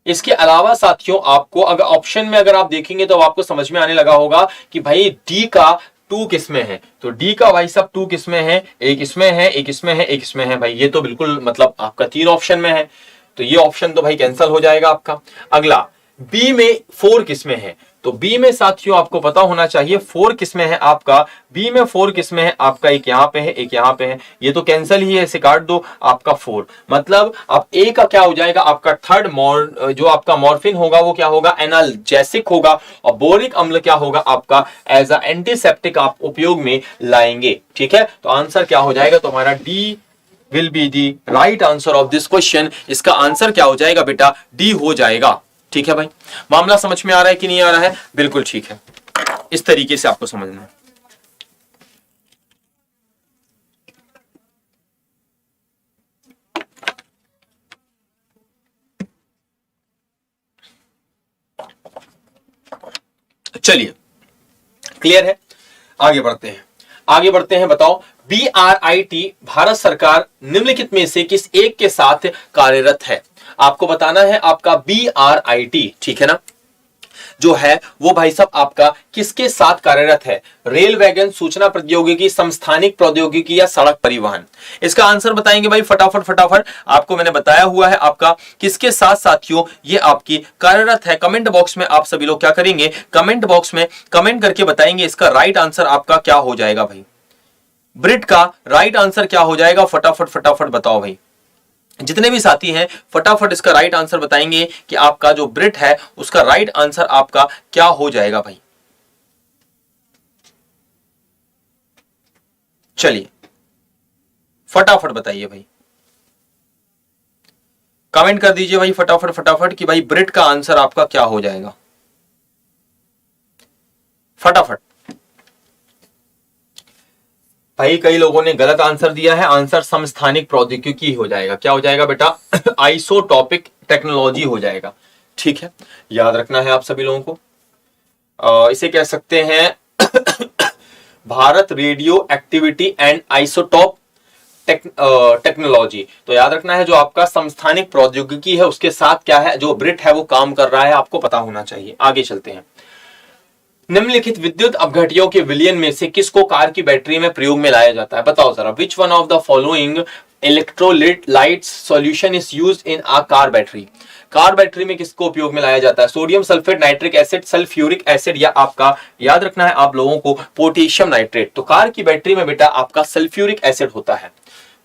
इसके अलावा साथियों आपको अगर ऑप्शन में अगर आप देखेंगे तो आपको समझ में आने लगा होगा कि भाई डी का 2 किस्में हैं। तो डी का भाई साहब 2 किस्में हैं, एक इसमें है, एक इसमें है, एक इसमें है। भाई ये तो बिल्कुल मतलब आपका 3 ऑप्शन में है, तो ये ऑप्शन तो भाई कैंसिल हो जाएगा आपका। अगला बी में 4 किस्में हैं, तो बी में साथियों आपको पता होना चाहिए 4 किस्में हैं आपका, बी में 4 किस्में हैं आपका, एक यहां पे है, एक यहां पे है, ये तो कैंसिल ही है, इसे काट दो आपका 4। मतलब अब ए का क्या हो जाएगा आपका थर्ड जो आपका मॉर्फिन होगा वो क्या होगा, एनाल्जेसिक होगा, और बोरिक अम्ल क्या होगा आपका एज अ एंटीसेप्टिक आप उपयोग में लाएंगे। ठीक है, तो आंसर क्या हो जाएगा, तो हमारा D will be the right answer of this question. इसका आंसर क्या हो जाएगा बेटा, डी हो जाएगा। ठीक है भाई, मामला समझ में आ रहा है कि नहीं आ रहा है? बिल्कुल ठीक है, इस तरीके से आपको समझना है। चलिए क्लियर है, आगे बढ़ते हैं। बताओ BRIT भारत सरकार निम्नलिखित में से किस एक के साथ कार्यरत है? आपको बताना है आपका BRIT, ठीक है ना, जो है वो भाई साहब आपका किसके साथ कार्यरत है? रेल वैगन, सूचना प्रौद्योगिकी, समस्थानिक प्रौद्योगिकी या सड़क परिवहन? इसका आंसर बताएंगे भाई फटाफट। आपको मैंने बताया हुआ है आपका किसके साथ साथियों ये आपकी कार्यरत है। कमेंट बॉक्स में आप सभी लोग क्या करेंगे, कमेंट बॉक्स में कमेंट करके बताएंगे इसका राइट आंसर आपका क्या हो जाएगा। भाई ब्रिट का राइट आंसर क्या हो जाएगा, फटाफट बताओ भाई। जितने भी साथी हैं फटाफट इसका राइट आंसर बताएंगे कि आपका जो ब्रिट है उसका राइट आंसर आपका क्या हो जाएगा भाई। चलिए फटाफट बताइए भाई, कमेंट कर दीजिए भाई फटाफट कि भाई ब्रिट का आंसर आपका क्या हो जाएगा, फटाफट। भाई कई लोगों ने गलत आंसर दिया है, आंसर समस्थानिक प्रौद्योगिकी हो जाएगा। क्या हो जाएगा बेटा, आइसोटॉपिक टेक्नोलॉजी हो जाएगा। ठीक है, याद रखना है आप सभी लोगों को। इसे कह सकते हैं Bharat radio activity and isotope technology. तो याद रखना है जो आपका समस्थानिक प्रौद्योगिकी है उसके साथ क्या है, जो ब्रिट है वो काम कर रहा है, आपको पता होना चाहिए। आगे चलते हैं। निम्नलिखित विद्युत अपघटयों के विलयन में से किसको कार की बैटरी में प्रयोग में लाया जाता है? बताओ जरा, which one of the following electrolytes solution is used in a car battery? Car battery में किसको उपयोग में लाया जाता है? Sodium sulphate, nitric acid, sulphuric acid या आपका याद रखना है आप लोगों को पोटेशियम नाइट्रेट। तो कार की बैटरी में बेटा आपका सल्फ्यूरिक एसिड होता है,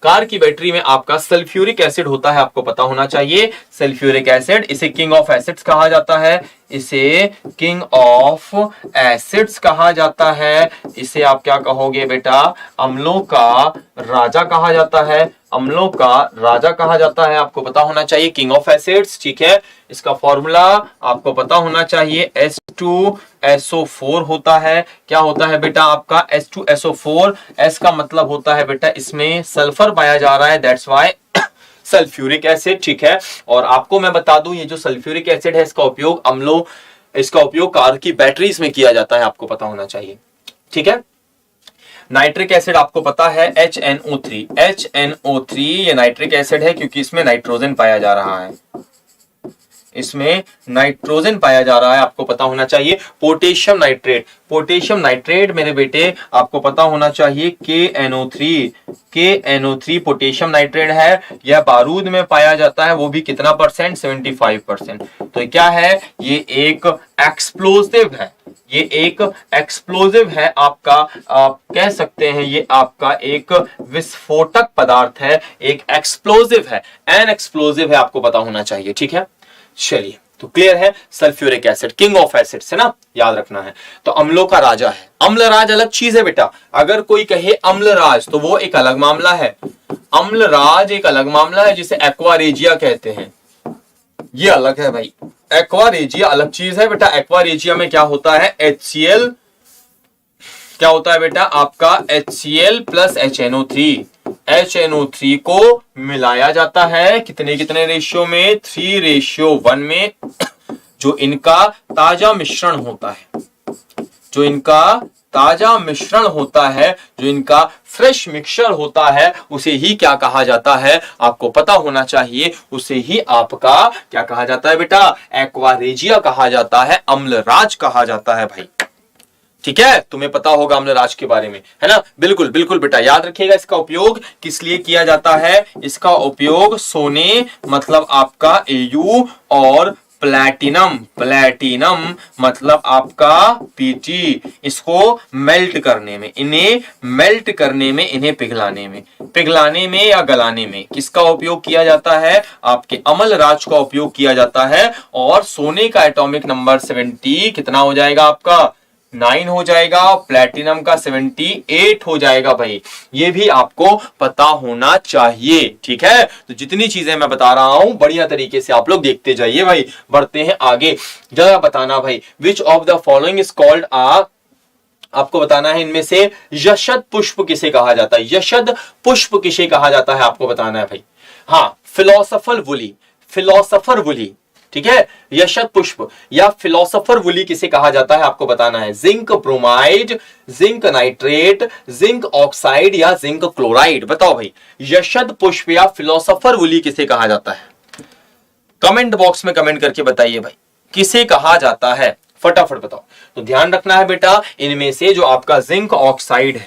कार की बैटरी में आपका सल्फ्यूरिक एसिड होता है, आपको पता होना चाहिए। सल्फ्यूरिक एसिड, इसे किंग ऑफ एसिड्स कहा जाता है, इसे किंग ऑफ एसिड्स कहा जाता है। इसे आप क्या कहोगे बेटा, अम्लों का राजा कहा जाता है, अम्लों का राजा कहा जाता है, आपको पता होना चाहिए किंग ऑफ एसिड्स। ठीक है, इसका फॉर्मूला आपको पता होना चाहिए H2SO4 होता है। क्या होता है बेटा आपका H2SO4, S का मतलब होता है बेटा इसमें सल्फर पाया जा रहा है, दैट्स वाई सल्फ्यूरिक एसिड। ठीक है, और आपको मैं बता दूं ये जो सल्फ्यूरिक एसिड है इसका उपयोग इसका उपयोग कार की बैटरीज में किया जाता है, आपको पता होना चाहिए। ठीक है, नाइट्रिक एसिड आपको पता है HNO3, HNO3 ये नाइट्रिक एसिड है क्योंकि इसमें नाइट्रोजन पाया जा रहा है, इसमें नाइट्रोजन पाया जा रहा है, आपको पता होना चाहिए। पोटेशियम नाइट्रेट, पोटेशियम नाइट्रेट मेरे बेटे आपको पता होना चाहिए KNO3 पोटेशियम नाइट्रेट है, यह बारूद में पाया जाता है, वो भी कितना परसेंट, 75%। तो क्या है, ये एक एक्सप्लोसिव है, ये एक एक्सप्लोसिव है आपका, आप कह सकते हैं ये आपका एक विस्फोटक पदार्थ है, एक एक्सप्लोसिव है, एन एक्सप्लोसिव है, आपको पता होना चाहिए। ठीक है, चलिए तो क्लियर है, sulphuric acid king of acid है ना, याद रखना है। तो अम्लों का राजा है, अम्लराज अलग चीज है बेटा, अगर कोई कहे अम्लराज तो वो एक अलग मामला है, अम्लराज एक अलग मामला है, जिसे एक्वारेजिया कहते हैं, ये अलग है भाई। एक्वारेजिया अलग चीज है बेटा, एक्वारेजिया में क्या होता है, HCl, क्या होता है बेटा आपका HCl प्लस HNO3 को मिलाया जाता है, कितने रेशियो में, 3:1 में। जो इनका ताजा मिश्रण होता है, जो इनका ताजा मिश्रण होता है, जो इनका फ्रेश मिक्सचर होता है, उसे ही क्या कहा जाता है, आपको पता होना चाहिए, उसे ही आपका क्या कहा जाता है बेटा, एक्वारेजिया कहा जाता है, अम्लराज कहा जाता है भाई। ठीक है, तुम्हें पता होगा अम्लराज के बारे में, है ना, बिल्कुल बिल्कुल बेटा, याद रखिएगा। इसका उपयोग किस लिए किया जाता है, इसका उपयोग सोने मतलब आपका Au और प्लैटिनम मतलब आपका Pg, इसको मेल्ट करने में, इन्हें मेल्ट करने में, इन्हें पिघलाने में या गलाने में किसका उपयोग किया जाता है, आपके अम्लराज का उपयोग किया जाता है। और सोने का एटॉमिक नंबर 70 कितना हो जाएगा आपका, 9 हो जाएगा, प्लैटिनम का 78 हो जाएगा भाई, ये भी आपको पता होना चाहिए। ठीक है, तो जितनी चीजें मैं बता रहा हूं बढ़िया तरीके से आप लोग देखते जाइए भाई। बढ़ते हैं आगे, जरा बताना भाई, विच of the following is called आपको बताना है इनमें से यशद पुष्प किसे कहा जाता है, यशद पुष्प किसे कहा जाता है, आपको बताना है भाई। हाँ, फिलोसफर वुली, ठीक है, यशद पुष्प या फिलोसोफर वुली किसे कहा जाता है, आपको बताना है। Zinc bromide, zinc nitrate, zinc oxide या जिंक क्लोराइड, बताओ भाई, यशद पुष्प या फिलोसोफर वुली किसे कहा जाता है, कमेंट बॉक्स में कमेंट करके बताइए भाई, किसे कहा जाता है, फटाफट बताओ। तो ध्यान रखना है बेटा, इनमें से जो आपका जिंक ऑक्साइड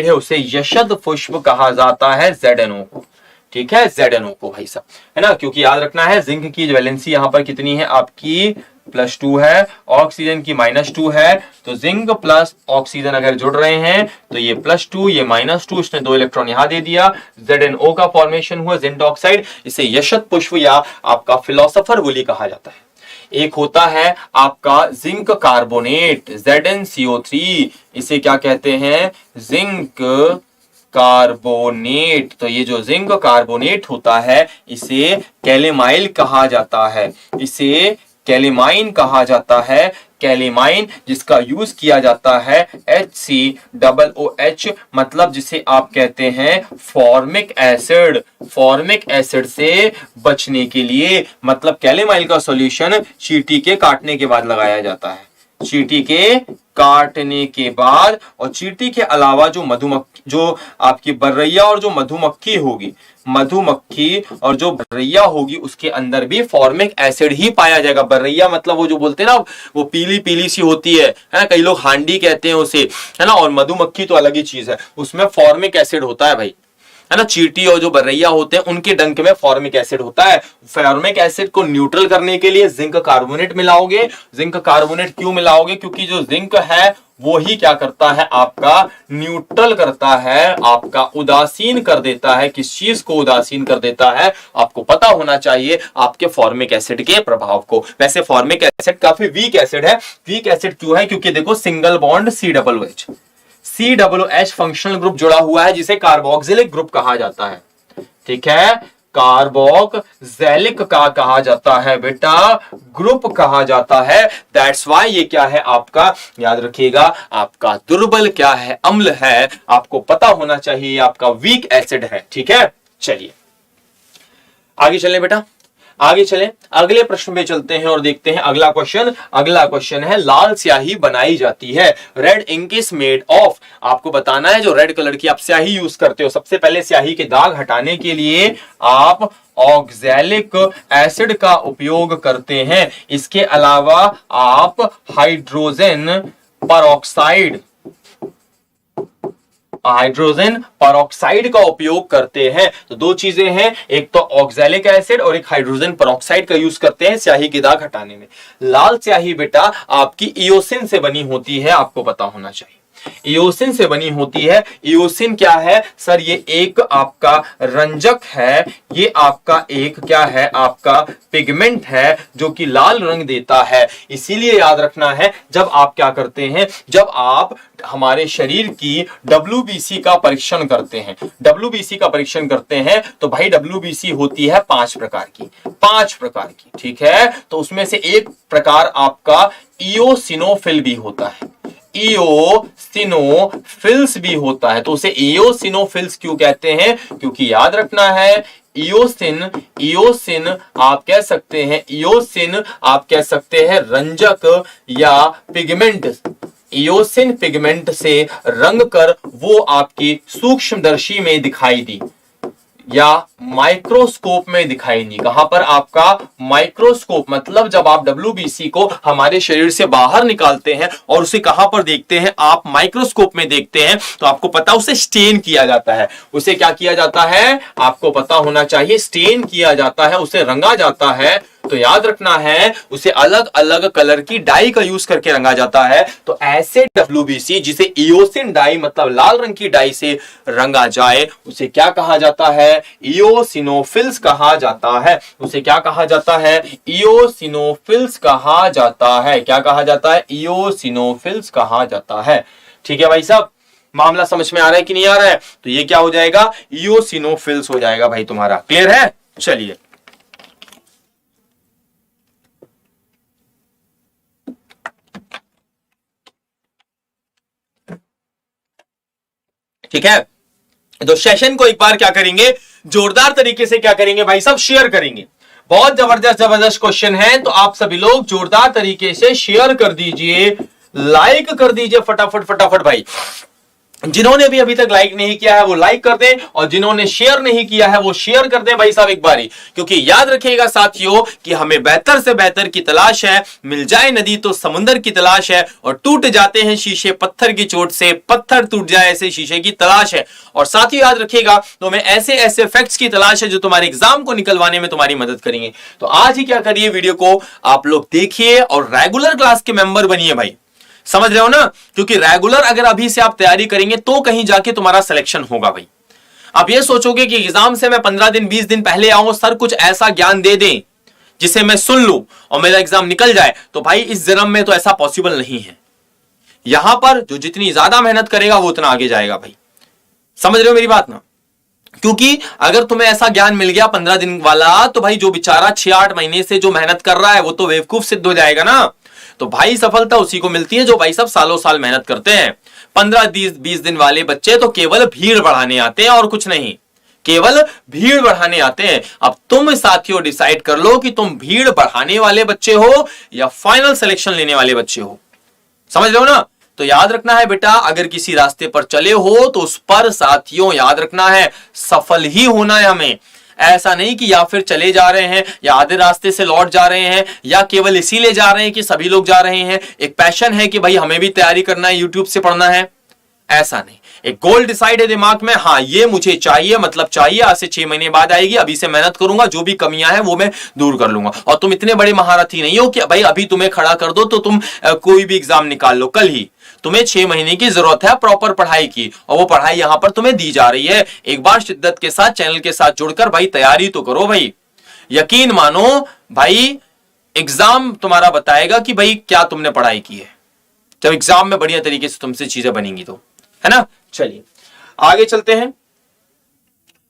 है उसे यशद पुष्प कहा जाता है, ZNO को। ठीक है, ZNO को भाई साहब, है ना, क्योंकि याद रखना है जिंक की वैलेंसी यहां पर कितनी है आपकी, +2 है, ऑक्सीजन की -2 है, तो जिंक प्लस ऑक्सीजन अगर जुड़ रहे हैं तो ये +2 ये -2, इसने 2 इलेक्ट्रॉन यहां दे दिया, ZNO का फॉर्मेशन हुआ, जिंक ऑक्साइड, इसे यशद पुष्प या आपका फिलोसोफर वुली कहा जाता है। एक होता है आपका जिंक कार्बोनेट, ZnCO3, इसे क्या कहते हैं, जिंक कार्बोनेट। तो ये जो जिंक कार्बोनेट होता है इसे कैलेमाइल कहा जाता है, इसे कैलेमाइन कहा जाता है, कैलेमाइन जिसका यूज किया जाता है HCOOH, मतलब जिसे आप कहते हैं फॉर्मिक एसिड से बचने के लिए, मतलब कैलेमाइल का सॉल्यूशन चींटी के काटने के बाद लगाया जाता है, चींटी के काटने के बाद। और चींटी के अलावा जो मधुमक्खी, जो आपकी बर्रैया और जो मधुमक्खी होगी, मधुमक्खी और जो बर्रैया होगी उसके अंदर भी फॉर्मिक एसिड ही पाया जाएगा। बर्रैया मतलब वो जो बोलते हैं ना, वो पीली पीली सी होती है ना, कई लोग हांडी कहते हैं उसे, है ना, और मधुमक्खी तो अलग ही चीज है, उसमें फॉर्मिक एसिड होता है भाई, है ना। चींटी और जो बर्रैया होते हैं उनके डंक में फॉर्मिक एसिड होता है। फॉर्मिक एसिड को न्यूट्रल करने के लिए जिंक कार्बोनेट मिलाओगे। जिंक कार्बोनेट क्यों मिलाओगे, क्योंकि जो जिंक है वो ही क्या करता है, आपका न्यूट्रल करता है, आपका उदासीन कर देता है। किस चीज को उदासीन कर देता है, आपको पता होना चाहिए, आपके फॉर्मिक एसिड के प्रभाव को। वैसे फॉर्मिक एसिड काफी वीक एसिड है। वीक एसिड क्यों है, क्योंकि देखो single bond COOH functional group जुड़ा हुआ है, जिसे कार्बोक्सिलिक ग्रुप कहा जाता है। ठीक है, कार्बोक्सिलिक का कहा जाता है बेटा, ग्रुप कहा जाता है। दैट्स वाई ये क्या है आपका, याद रखिएगा, आपका दुर्बल क्या है, अम्ल है। आपको पता होना चाहिए आपका वीक एसिड है। ठीक है, चलिए आगे चलें बेटा, आगे चलें, अगले प्रश्न पे चलते हैं और देखते हैं अगला क्वेश्चन। अगला क्वेश्चन है, लाल स्याही बनाई जाती है, red ink is made of. आपको बताना है जो रेड कलर की आप स्याही यूज करते हो, सबसे पहले स्याही के दाग हटाने के लिए आप ऑक्सैलिक एसिड का उपयोग करते हैं। इसके अलावा आप हाइड्रोजन पेरोक्साइड का उपयोग करते हैं। तो दो चीजें हैं, एक तो ऑक्सैलिक एसिड और एक हाइड्रोजन पेरोक्साइड का यूज करते हैं स्याही के दाग हटाने में। लाल स्याही बेटा आपकी इयोसिन से बनी होती है, आपको पता होना चाहिए, इयोसिन से बनी होती है। इयोसिन क्या है सर, ये एक आपका रंजक है, ये आपका एक क्या है, आपका पिगमेंट है जो कि लाल रंग देता है। इसीलिए याद रखना है, जब आप क्या करते हैं, जब आप हमारे शरीर की WBC का परीक्षण करते हैं, WBC का परीक्षण करते हैं, तो भाई WBC होती है 5 प्रकार की, 5 प्रकार की। ठीक है, तो उसमें से एक प्रकार आपका इयोसिनोफिल भी होता है, इयोसिनोफिल्स भी होता है। तो उसे इयोसिनोफिल्स क्यों कहते हैं, क्योंकि याद रखना है इयोसिन आप कह सकते हैं, इयोसिन आप कह सकते हैं रंजक या पिगमेंट। इयोसिन पिगमेंट से रंग कर वो आपकी सूक्ष्मदर्शी में दिखाई दी या माइक्रोस्कोप में दिखाई नहीं। कहां पर, आपका माइक्रोस्कोप, मतलब जब आप WBC को हमारे शरीर से बाहर निकालते हैं और उसे कहां पर देखते हैं, आप माइक्रोस्कोप में देखते हैं, तो आपको पता उसे स्टेन किया जाता है। उसे क्या किया जाता है, आपको पता होना चाहिए, स्टेन किया जाता है, उसे रंगा जाता है। तो याद रखना है उसे अलग अलग कलर की डाई का यूज करके रंगा जाता है। तो ऐसे WBC जिसे इयोसिन डाई मतलब लाल रंग की डाई से रंगा जाए उसे क्या कहा जाता है, इयोसिनोफिल्स कहा जाता है। उसे क्या कहा जाता है, इयोसिनोफिल्स कहा जाता है। क्या कहा जाता है, इयोसिनोफिल्स कहा जाता है। ठीक है भाई साहब, मामला समझ में आ रहा है कि नहीं आ रहा है, तो ये क्या हो जाएगा, इयोसिनोफिल्स हो जाएगा भाई तुम्हारा। क्लियर है, चलिए ठीक है। तो सेशन को एक बार क्या करेंगे, जोरदार तरीके से क्या करेंगे भाई साहब, शेयर करेंगे। बहुत जबरदस्त क्वेश्चन है, तो आप सभी लोग जोरदार तरीके से शेयर कर दीजिए, लाइक कर दीजिए फटाफट फटाफट भाई। जिन्होंने भी अभी तक लाइक नहीं किया है वो लाइक कर दें, और जिन्होंने शेयर नहीं किया है वो शेयर कर दें भाई साहब एक बारी। क्योंकि याद रखिएगा साथियों कि हमें बेहतर से बेहतर की तलाश है, मिल जाए नदी तो समुंदर की तलाश है, और टूट जाते हैं शीशे पत्थर की चोट से, पत्थर टूट जाए ऐसे शीशे की तलाश है। और साथ ही याद रखिएगा तो हमें ऐसे ऐसे फैक्ट्स की तलाश है जो तुम्हारे एग्जाम को निकलवाने में तुम्हारी मदद करेंगे। तो आज ही क्या करिए, वीडियो को आप लोग देखिए और रेगुलर क्लास के मेंबर बनिए भाई, समझ रहे हो ना। क्योंकि रेगुलर अगर अभी से आप तैयारी करेंगे तो कहीं जाके तुम्हारा सिलेक्शन होगा भाई। आप ये सोचोगे कि एग्जाम से मैं 15 दिन 20 दिन पहले आऊं, सर कुछ ऐसा ज्ञान दे दें जिसे मैं सुन लूं और मेरा एग्जाम निकल जाए, तो भाई इस जन्म में तो ऐसा पॉसिबल नहीं है। यहां पर जो जितनी ज्यादा मेहनत करेगा वो उतना आगे जाएगा भाई, समझ रहे हो मेरी बात ना। क्योंकि अगर तुम्हें ऐसा ज्ञान मिल गया 15 दिन वाला, तो भाई जो बेचारा 6-8 महीने से जो मेहनत कर रहा है वो तो बेवकूफ सिद्ध हो जाएगा ना। तो भाई सफलता उसी को मिलती है जो भाई सब सालों साल मेहनत करते हैं। 15-20 दिन वाले बच्चे तो केवल भीड़ बढ़ाने आते हैं और कुछ नहीं, केवल भीड़ बढ़ाने आते हैं। अब तुम साथियों डिसाइड कर लो कि तुम भीड़ बढ़ाने वाले बच्चे हो या फाइनल सिलेक्शन लेने वाले बच्चे हो, समझ रहे हो ना। तो याद रखना है बेटा, अगर किसी रास्ते पर चले हो तो उस पर साथियों याद रखना है सफल ही होना है हमें। ऐसा नहीं कि या फिर चले जा रहे हैं या आधे रास्ते से लौट जा रहे हैं या केवल इसीलिए जा रहे हैं कि सभी लोग जा रहे हैं। एक पैशन है कि भाई हमें भी तैयारी करना है, यूट्यूब से पढ़ना है, ऐसा नहीं। एक गोल डिसाइड है दिमाग में, हाँ ये मुझे चाहिए, मतलब चाहिए, आज से 6 महीने बाद आएगी, अभी से मेहनत करूंगा, जो भी कमियां हैं वो मैं दूर कर लूंगा। और तुम इतने बड़े महारथी नहीं हो कि भाई अभी तुम्हें खड़ा कर दो तो तुम कोई भी एग्जाम निकाल लो कल ही। तुम्हें 6 महीने की जरूरत है प्रॉपर पढ़ाई की, और वो पढ़ाई यहां पर तुम्हें दी जा रही है। एक बार शिद्दत के साथ चैनल के साथ जुड़कर भाई तैयारी तो करो भाई। यकीन मानो भाई, एग्जाम तुम्हारा बताएगा कि भाई क्या तुमने पढ़ाई की है, जब एग्जाम में बढ़िया तरीके से तुमसे चीजें बनेंगी तो, है ना। चलिए आगे चलते हैं।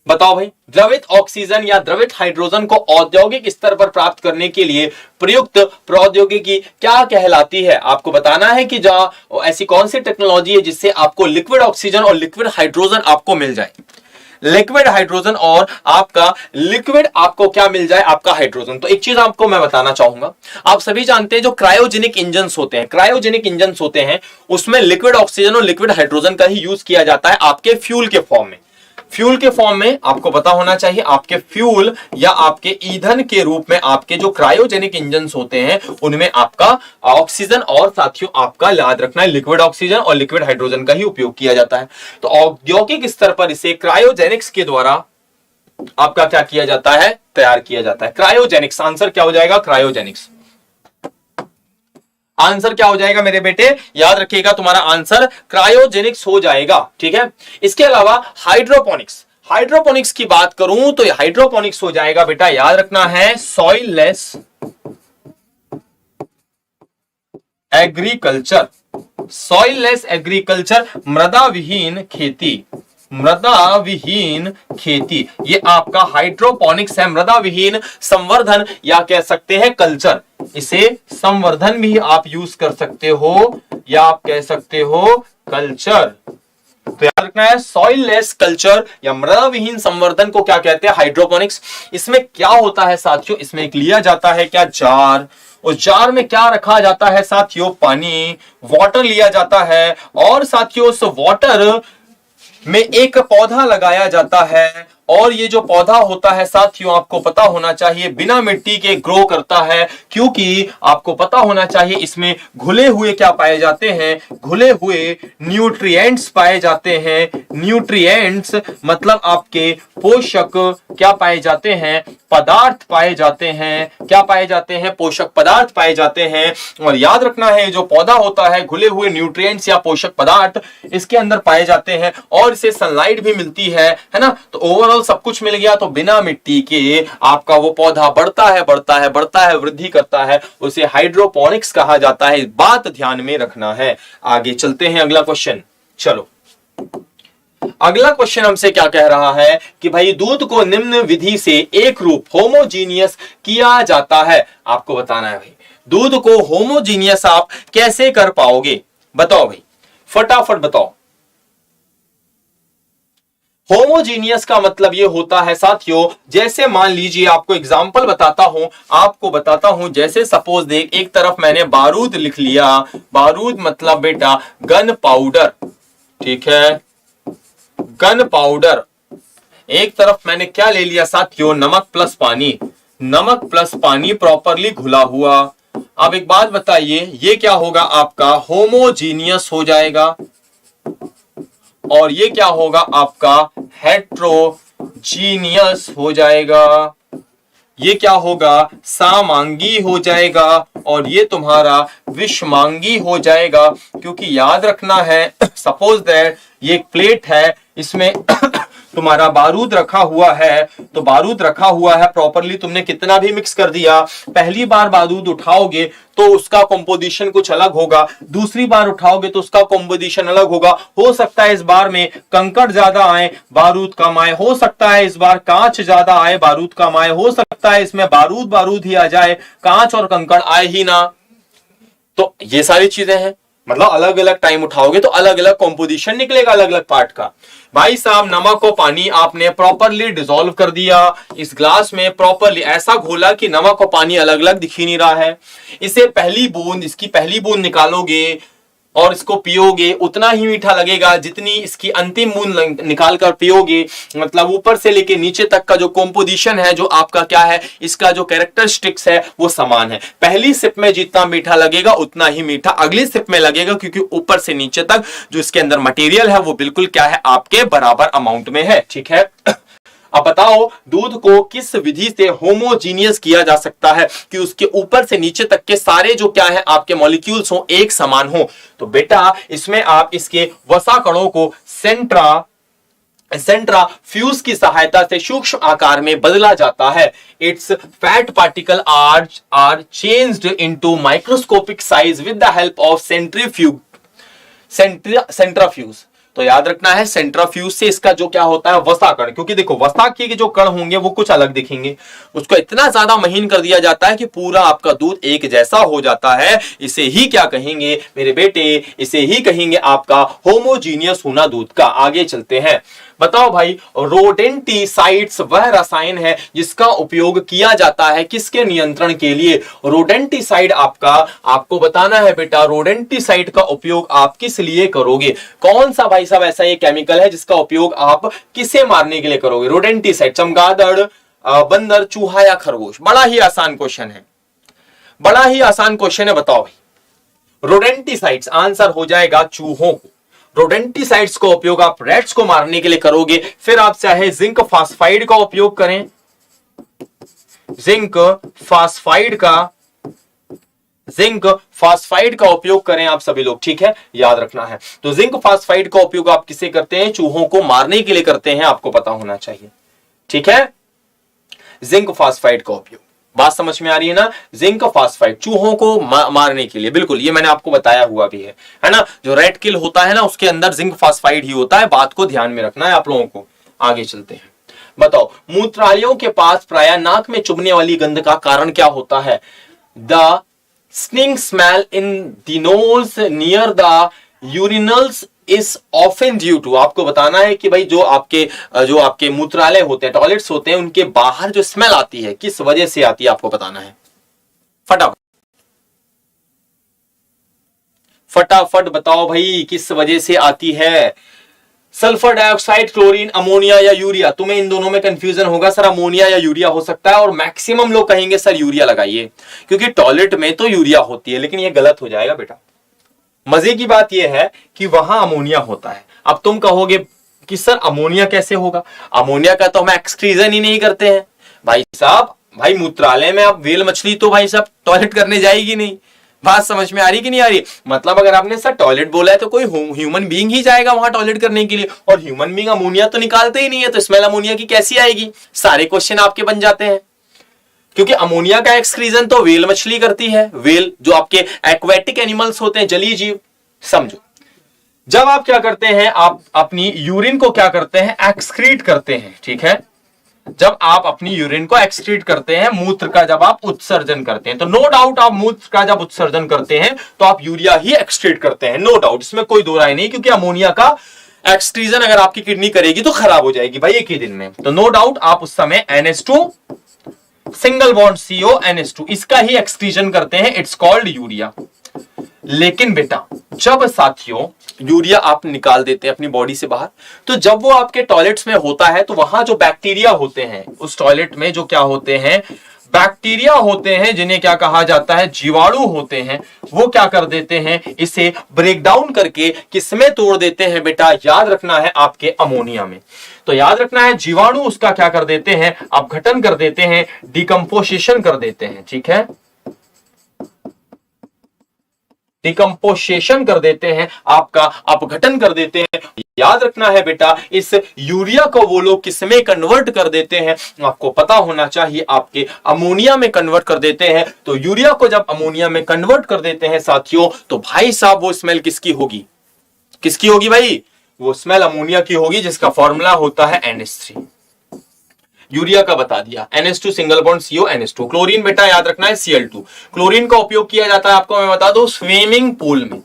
बताओ भाई, द्रवित ऑक्सीजन या द्रवित हाइड्रोजन को औद्योगिक स्तर पर प्राप्त करने के लिए प्रयुक्त प्रौद्योगिकी क्या कहलाती है? आपको बताना है कि जहां ऐसी कौन सी टेक्नोलॉजी है जिससे आपको लिक्विड ऑक्सीजन और लिक्विड हाइड्रोजन आपको मिल जाए। लिक्विड हाइड्रोजन और आपका लिक्विड आपको क्या मिल जाए? आपका हाइड्रोजन। तो एक चीज आपको मैं बताना चाहूंगा, आप सभी जानते हैं जो क्रायोजेनिक इंजन्स होते हैं, क्रायोजेनिक इंजन्स होते हैं उसमें लिक्विड ऑक्सीजन और लिक्विड हाइड्रोजन का ही यूज किया जाता है आपके फ्यूल के फॉर्म में। फ्यूल के फॉर्म में आपको पता होना चाहिए, आपके फ्यूल या आपके ईंधन के रूप में आपके जो क्रायोजेनिक इंजन्स होते हैं उनमें आपका ऑक्सीजन और साथियों आपका याद रखना है लिक्विड ऑक्सीजन और लिक्विड हाइड्रोजन का ही उपयोग किया जाता है। तो औद्योगिक स्तर पर इसे क्रायोजेनिक्स के द्वारा आपका क्या किया जाता है? तैयार किया जाता है। क्रायोजेनिक्स, आंसर क्या हो जाएगा? क्रायोजेनिक्स। आंसर क्या हो जाएगा मेरे बेटे? याद रखिएगा तुम्हारा आंसर क्रायोजेनिक्स हो जाएगा। ठीक है, इसके अलावा हाइड्रोपोनिक्स, हाइड्रोपोनिक्स की बात करूं तो हाइड्रोपोनिक्स हो जाएगा बेटा, याद रखना है soil less agriculture. Soil less agriculture, मृदा विहीन खेती, मृदा विहीन खेती, ये आपका हाइड्रोपोनिक्स है। मृदा विहीन संवर्धन या कह सकते हैं कल्चर, इसे संवर्धन भी आप यूज कर सकते हो या आप कह सकते हो कल्चर। तो याद रखना है सॉइल लेस कल्चर या मृदा विहीन संवर्धन को क्या कहते हैं? हाइड्रोपोनिक्स। इसमें क्या होता है साथियों? इसमें एक लिया जाता है क्या? जार। उस जार में क्या रखा जाता है साथियों? पानी, वाटर लिया जाता है और साथियों उस वाटर में एक पौधा लगाया जाता है और ये जो पौधा होता है साथियों आपको पता होना चाहिए बिना मिट्टी के ग्रो करता है, क्योंकि आपको पता होना चाहिए इसमें घुले हुए क्या पाए जाते हैं? घुले हुए न्यूट्रिएंट्स पाए जाते हैं। न्यूट्रिएंट्स मतलब आपके पोषक क्या पाए जाते हैं? पदार्थ पाए जाते हैं। क्या पाए जाते हैं? पोषक पदार्थ पाए जाते हैं। और याद रखना है जो पौधा होता है घुले हुए न्यूट्रिएंट्स या पोषक पदार्थ इसके अंदर पाए जाते हैं और इसे सनलाइट भी मिलती है ना। तो ओवरऑल सब कुछ मिल गया तो बिना मिट्टी के आपका वो पौधा बढ़ता है बढ़ता है बढ़ता है, वृद्धि करता है, उसे हाइड्रोपोनिक्स कहा जाता है। बात ध्यान में रखना है। आगे चलते हैं, अगला क्वेश्चन। चलो अगला क्वेश्चन हमसे क्या कह रहा है कि भाई दूध को निम्न विधि से एक रूप होमोजीनियस किया जाता है। आपको बताना है भाई दूध को होमोजीनियस आप कैसे कर पाओगे? बताओ भाई, फटाफट बताओ। होमोजीनियस का मतलब यह होता है साथियों, जैसे मान लीजिए आपको एग्जांपल बताता हूं, जैसे सपोज देख एक तरफ मैंने बारूद लिख लिया, बारूद मतलब बेटा गन पाउडर, ठीक है, गन पाउडर। एक तरफ मैंने क्या ले लिया साथियों? नमक प्लस पानी, नमक प्लस पानी प्रॉपरली घुला हुआ। अब एक बात बताइए, ये क्या होगा? आपका होमोजीनियस हो जाएगा और ये क्या होगा? आपका हेट्रोजीनियस हो जाएगा। ये क्या होगा? सामांगी हो जाएगा और ये तुम्हारा विषमांगी हो जाएगा। क्योंकि याद रखना है सपोज दैट ये एक प्लेट है, इसमें तुम्हारा बारूद रखा हुआ है, तो बारूद रखा हुआ है प्रॉपरली, तुमने कितना भी मिक्स कर दिया, पहली बार बारूद उठाओगे तो उसका कंपोजिशन कुछ अलग होगा, दूसरी बार उठाओगे तो उसका कंपोजिशन अलग होगा। हो सकता है इस बार में कंकड़ ज्यादा आए, बारूद कम आए, हो सकता है इस बार कांच ज्यादा आए, बारूद कम आए, हो सकता है इसमें बारूद बारूद ही आ जाए, कांच और कंकड़ आए ही ना। तो ये सारी चीजें हैं, मतलब अलग अलग टाइम उठाओगे तो अलग अलग कंपोजिशन निकलेगा अलग अलग पार्ट का। भाई साहब नमक और पानी आपने प्रॉपरली डिसॉल्व कर दिया इस ग्लास में, प्रॉपरली ऐसा घोला कि नमक और पानी अलग अलग दिख ही नहीं रहा है। इसे पहली बूंद, इसकी पहली बूंद निकालोगे और इसको पियोगे उतना ही मीठा लगेगा जितनी इसकी अंतिम बूंद निकाल कर पियोगे। मतलब ऊपर से लेके नीचे तक का जो कंपोजिशन है, जो आपका क्या है, इसका जो कैरेक्टरिस्टिक्स है वो समान है। पहली सिप में जितना मीठा लगेगा उतना ही मीठा अगली सिप में लगेगा, क्योंकि ऊपर से नीचे तक जो इसके अंदर मटेरियल है वो बिल्कुल क्या है, आपके बराबर अमाउंट में है। ठीक है, अब बताओ दूध को किस विधि से होमोजीनियस किया जा सकता है कि उसके ऊपर से नीचे तक के सारे जो क्या है आपके मॉलिक्यूल्स हो एक समान हो। तो बेटा इसमें आप इसके वसा कणों को सेंट्राफ्यूज की सहायता से सूक्ष्म आकार में बदला जाता है। It's fat particle are changed into microscopic size with the help of centrifuge. तो याद रखना है सेंट्रीफ्यूज से इसका जो क्या होता है वसा कण, क्योंकि देखो वसा के जो कण होंगे वो कुछ अलग दिखेंगे, उसको इतना ज्यादा महीन कर दिया जाता है कि पूरा आपका दूध एक जैसा हो जाता है। इसे ही क्या कहेंगे मेरे बेटे, इसे ही कहेंगे आपका होमोजीनियस होना दूध का। आगे चलते हैं, बताओ भाई रोडेंटिसाइड्स वह रसायन है जिसका उपयोग किया जाता है किसके नियंत्रण के लिए। रोडेंटिसाइड आपको बताना है बेटा, रोडेंटिसाइड का उपयोग आप किस लिए करोगे। कौन सा भाई साहब ऐसा ये केमिकल है जिसका उपयोग आप किसे मारने के लिए करोगे। रोडेंटिसाइड, चमगादड़, बंदर, चूहा या खरगोश। बड़ा ही आसान क्वेश्चन है, बड़ा ही आसान क्वेश्चन है। बताओ भाई रोडेंटिसाइड्स, आंसर हो जाएगा चूहों को। रोडेंटिसाइड्स का उपयोग आप रैट्स को मारने के लिए करोगे। फिर आप चाहे जिंक फास्फाइड का उपयोग करें, जिंक फास्फाइड का उपयोग करें आप सभी लोग, ठीक है, याद रखना है। तो जिंक फास्फाइड का उपयोग आप किसे करते हैं, चूहों को मारने के लिए करते हैं, आपको पता होना चाहिए, ठीक है। जिंक फास्फाइड का उपयोग, बात समझ में आ रही है ना। जिंक फास्फाइड चूहों को मारने के लिए, बिल्कुल ये मैंने आपको बताया हुआ भी है ना। जो रेड किल होता है ना उसके अंदर जिंक फास्फाइड ही होता है, बात को ध्यान में रखना है आप लोगों को। आगे चलते हैं, बताओ मूत्रालयों के पास प्राय नाक में चुभने वाली गंध का कारण क्या होता है। The sting smell in the nose near the urinals is often due to. आपको बताना है कि भाई जो आपके मूत्रालय होते हैं, टॉयलेट्स होते हैं, उनके बाहर जो स्मेल आती है किस वजह से आती है आपको बताना है। फटाफट बताओ भाई किस वजह से आती है। सल्फर डाइऑक्साइड, क्लोरीन, अमोनिया या यूरिया। तुम्हें इन दोनों में कंफ्यूजन होगा, सर अमोनिया या यूरिया हो सकता है, और मैक्सिमम लोग कहेंगे सर यूरिया लगाइए क्योंकि टॉयलेट में तो यूरिया होती है, लेकिन यह गलत हो जाएगा बेटा। मजे की बात यह है कि वहां अमोनिया होता है। अब तुम कहोगे कि सर अमोनिया कैसे होगा, अमोनिया का तो हम एक्सक्रीजन ही नहीं करते हैं भाई साहब। भाई मूत्रालय में अब व्हेल मछली तो भाई साहब टॉयलेट करने जाएगी नहीं। बात समझ में आ रही कि नहीं आ रही। मतलब अगर आपने सर टॉयलेट बोला है तो कोई ह्यूमन बीइंग ही जाएगा वहां टॉयलेट करने के लिए, और ह्यूमन बीइंग अमोनिया तो निकालते ही नहीं है, तो स्मेल अमोनिया की कैसी आएगी। सारे क्वेश्चन आपके बन जाते हैं, क्योंकि अमोनिया का एक्सक्रीजन तो व्हेल मछली करती है। व्हेल जो आपके एक्वेटिक एनिमल्स होते हैं, जलीय जीव। समझो, जब आप क्या करते हैं, आप अपनी यूरिन को क्या करते हैं, एक्सक्रीट करते हैं, ठीक है। जब आप अपनी यूरिन को एक्सक्रीट करते हैं, मूत्र का जब आप उत्सर्जन करते हैं, तो नो डाउट आप मूत्र का जब उत्सर्जन करते हैं तो आप यूरिया ही एक्सक्रीट करते हैं, नो डाउट, इसमें कोई दो राय नहीं। क्योंकि अमोनिया का एक्सक्रीजन अगर आपकी किडनी करेगी तो खराब हो जाएगी भाई एक ही दिन में, तो नो डाउट आप उस समय NH2 single bond CO NH2 इसका ही एक्सक्रीजन करते हैं, इट्स कॉल्ड यूरिया। लेकिन बेटा जब साथियों यूरिया आप निकाल देते हैं अपनी बॉडी से बाहर, तो जब वो आपके टॉयलेट्स में होता है तो वहां जो बैक्टीरिया होते हैं उस टॉयलेट में, जो क्या होते हैं, बैक्टीरिया होते हैं, जिन्हें क्या कहा जाता है, जीवाणु होते हैं, वो क्या कर देते हैं, इसे ब्रेक डाउन करके किसमें तोड़ देते हैं बेटा, याद रखना है आपके अमोनिया में। तो याद रखना है जीवाणु उसका क्या कर देते हैं, अपघटन कर देते हैं, डिकम्पोजिशन कर देते हैं, ठीक है, डिकम्पोजिशन कर देते हैं, आपका अपघटन कर देते हैं। याद रखना है बेटा इस यूरिया को वो लोग किसमें कन्वर्ट कर देते हैं, आपको पता होना चाहिए, आपके अमोनिया में कन्वर्ट कर देते हैं। तो यूरिया को जब अमोनिया में कन्वर्ट कर देते हैं साथियों, तो भाई साहब वो स्मेल किसकी होगी, किसकी होगी भाई, वो स्मेल अमोनिया की होगी, जिसका फॉर्मूला होता है NH3। यूरिया का बता दिया, NH2 single bond CO NH2। Chlorine बेटा याद रखना है Cl2। क्लोरीन का उपयोग किया जाता है, आपको मैं बता दूं, स्विमिंग पूल में।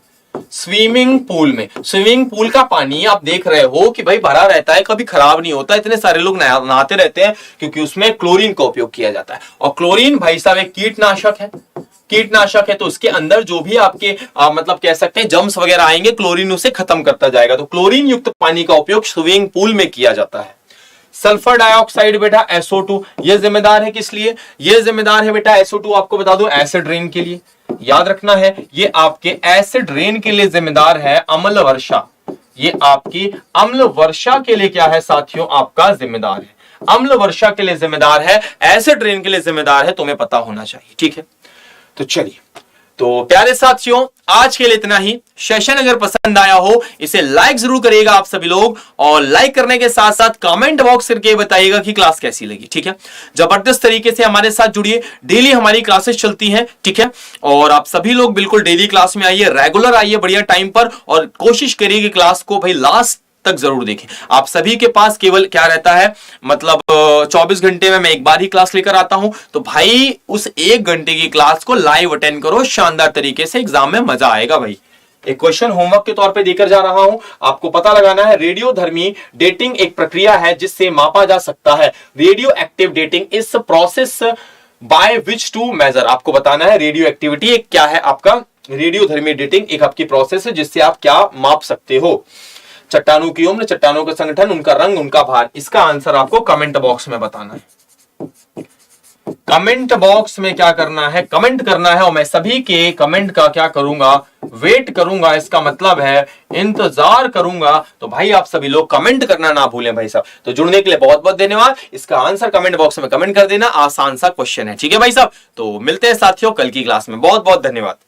स्विमिंग पूल का पानी आप देख रहे हो कि भाई भरा रहता है, कभी खराब नहीं होता, इतने सारे लोग नहाते रहते हैं क्योंकि उसमें क्लोरीन का उपयोग किया जाता है। और क्लोरीन भाई साहब एक कीटनाशक है, तो उसके अंदर जो भी आपके मतलब कह सकते हैं जम्स वगैरह आएंगे, क्लोरीन उसे खत्म करता जाएगा। तो क्लोरीन युक्त पानी का उपयोग स्विमिंग पूल में किया जाता है। सल्फर डाइऑक्साइड बेटा SO2, ये जिम्मेदार है किस लिए, ये जिम्मेदार है बेटा SO2 आपको बता दो एसिड रेन के लिए। याद रखना है ये आपके एसिड रेन के लिए जिम्मेदार है अम्ल वर्षा। ये आपकी अम्ल वर्षा के लिए क्या है साथियों, आपका जिम्मेदार है, अम्ल वर्षा के लिए जिम्मेदार है, एसिड रेन के लिए जिम्मेदार है, तुम्हें पता होना चाहिए, ठीक है। तो चलिए तो प्यारे साथियों, आज के लिए इतना ही। सेशन अगर पसंद आया हो इसे लाइक जरूर करिएगा आप सभी लोग, और लाइक करने के साथ साथ कमेंट बॉक्स करके बताइएगा कि क्लास कैसी लगी। ठीक है, जबरदस्त तरीके से हमारे साथ जुड़िए, डेली हमारी क्लासेस चलती हैं। ठीक है, और आप सभी लोग बिल्कुल डेली क्लास में आइए, रेगुलर आइए बढ़िया टाइम पर, और कोशिश करिए कि क्लास को भाई लास्ट तक जरूर देखें। आप सभी के पास केवल क्या रहता है, मतलब 24 घंटे में मैं एक बार ही क्लास लेकर आता हूं, तो भाई उस 1 घंटे की क्लास को लाइव अटेंड करो शानदार तरीके से, एग्जाम में मजा आएगा भाई। एक क्वेश्चन होमवर्क के तौर पे देकर जा रहा हूं, आपको पता लगाना है रेडियोधर्मी डेटिंग एक प्रक्रिया है जिससे मापा जा सकता है। Radioactive dating is process by which to measure, आपको बताना है रेडियो एक्टिविटी एक क्या है आपका, रेडियोधर्मी डेटिंग एक आपकी प्रोसेस है जिससे आप क्या माप सकते हो। चट्टानों की उम्र, चट्टानों का संगठन, उनका रंग, उनका भार, इसका आंसर आपको कमेंट बॉक्स में बताना है। कमेंट बॉक्स में क्या करना है, कमेंट करना है, और मैं सभी के कमेंट का क्या करूंगा, वेट करूंगा, इसका मतलब है इंतजार करूंगा। तो भाई आप सभी लोग कमेंट करना ना भूलें भाई साहब। तो जुड़ने के लिए बहुत बहुत धन्यवाद। इसका आंसर कमेंट बॉक्स में कमेंट कर देना, आसान सा क्वेश्चन है। ठीक है भाई साहब, तो मिलते हैं साथियों कल की क्लास में। बहुत बहुत धन्यवाद।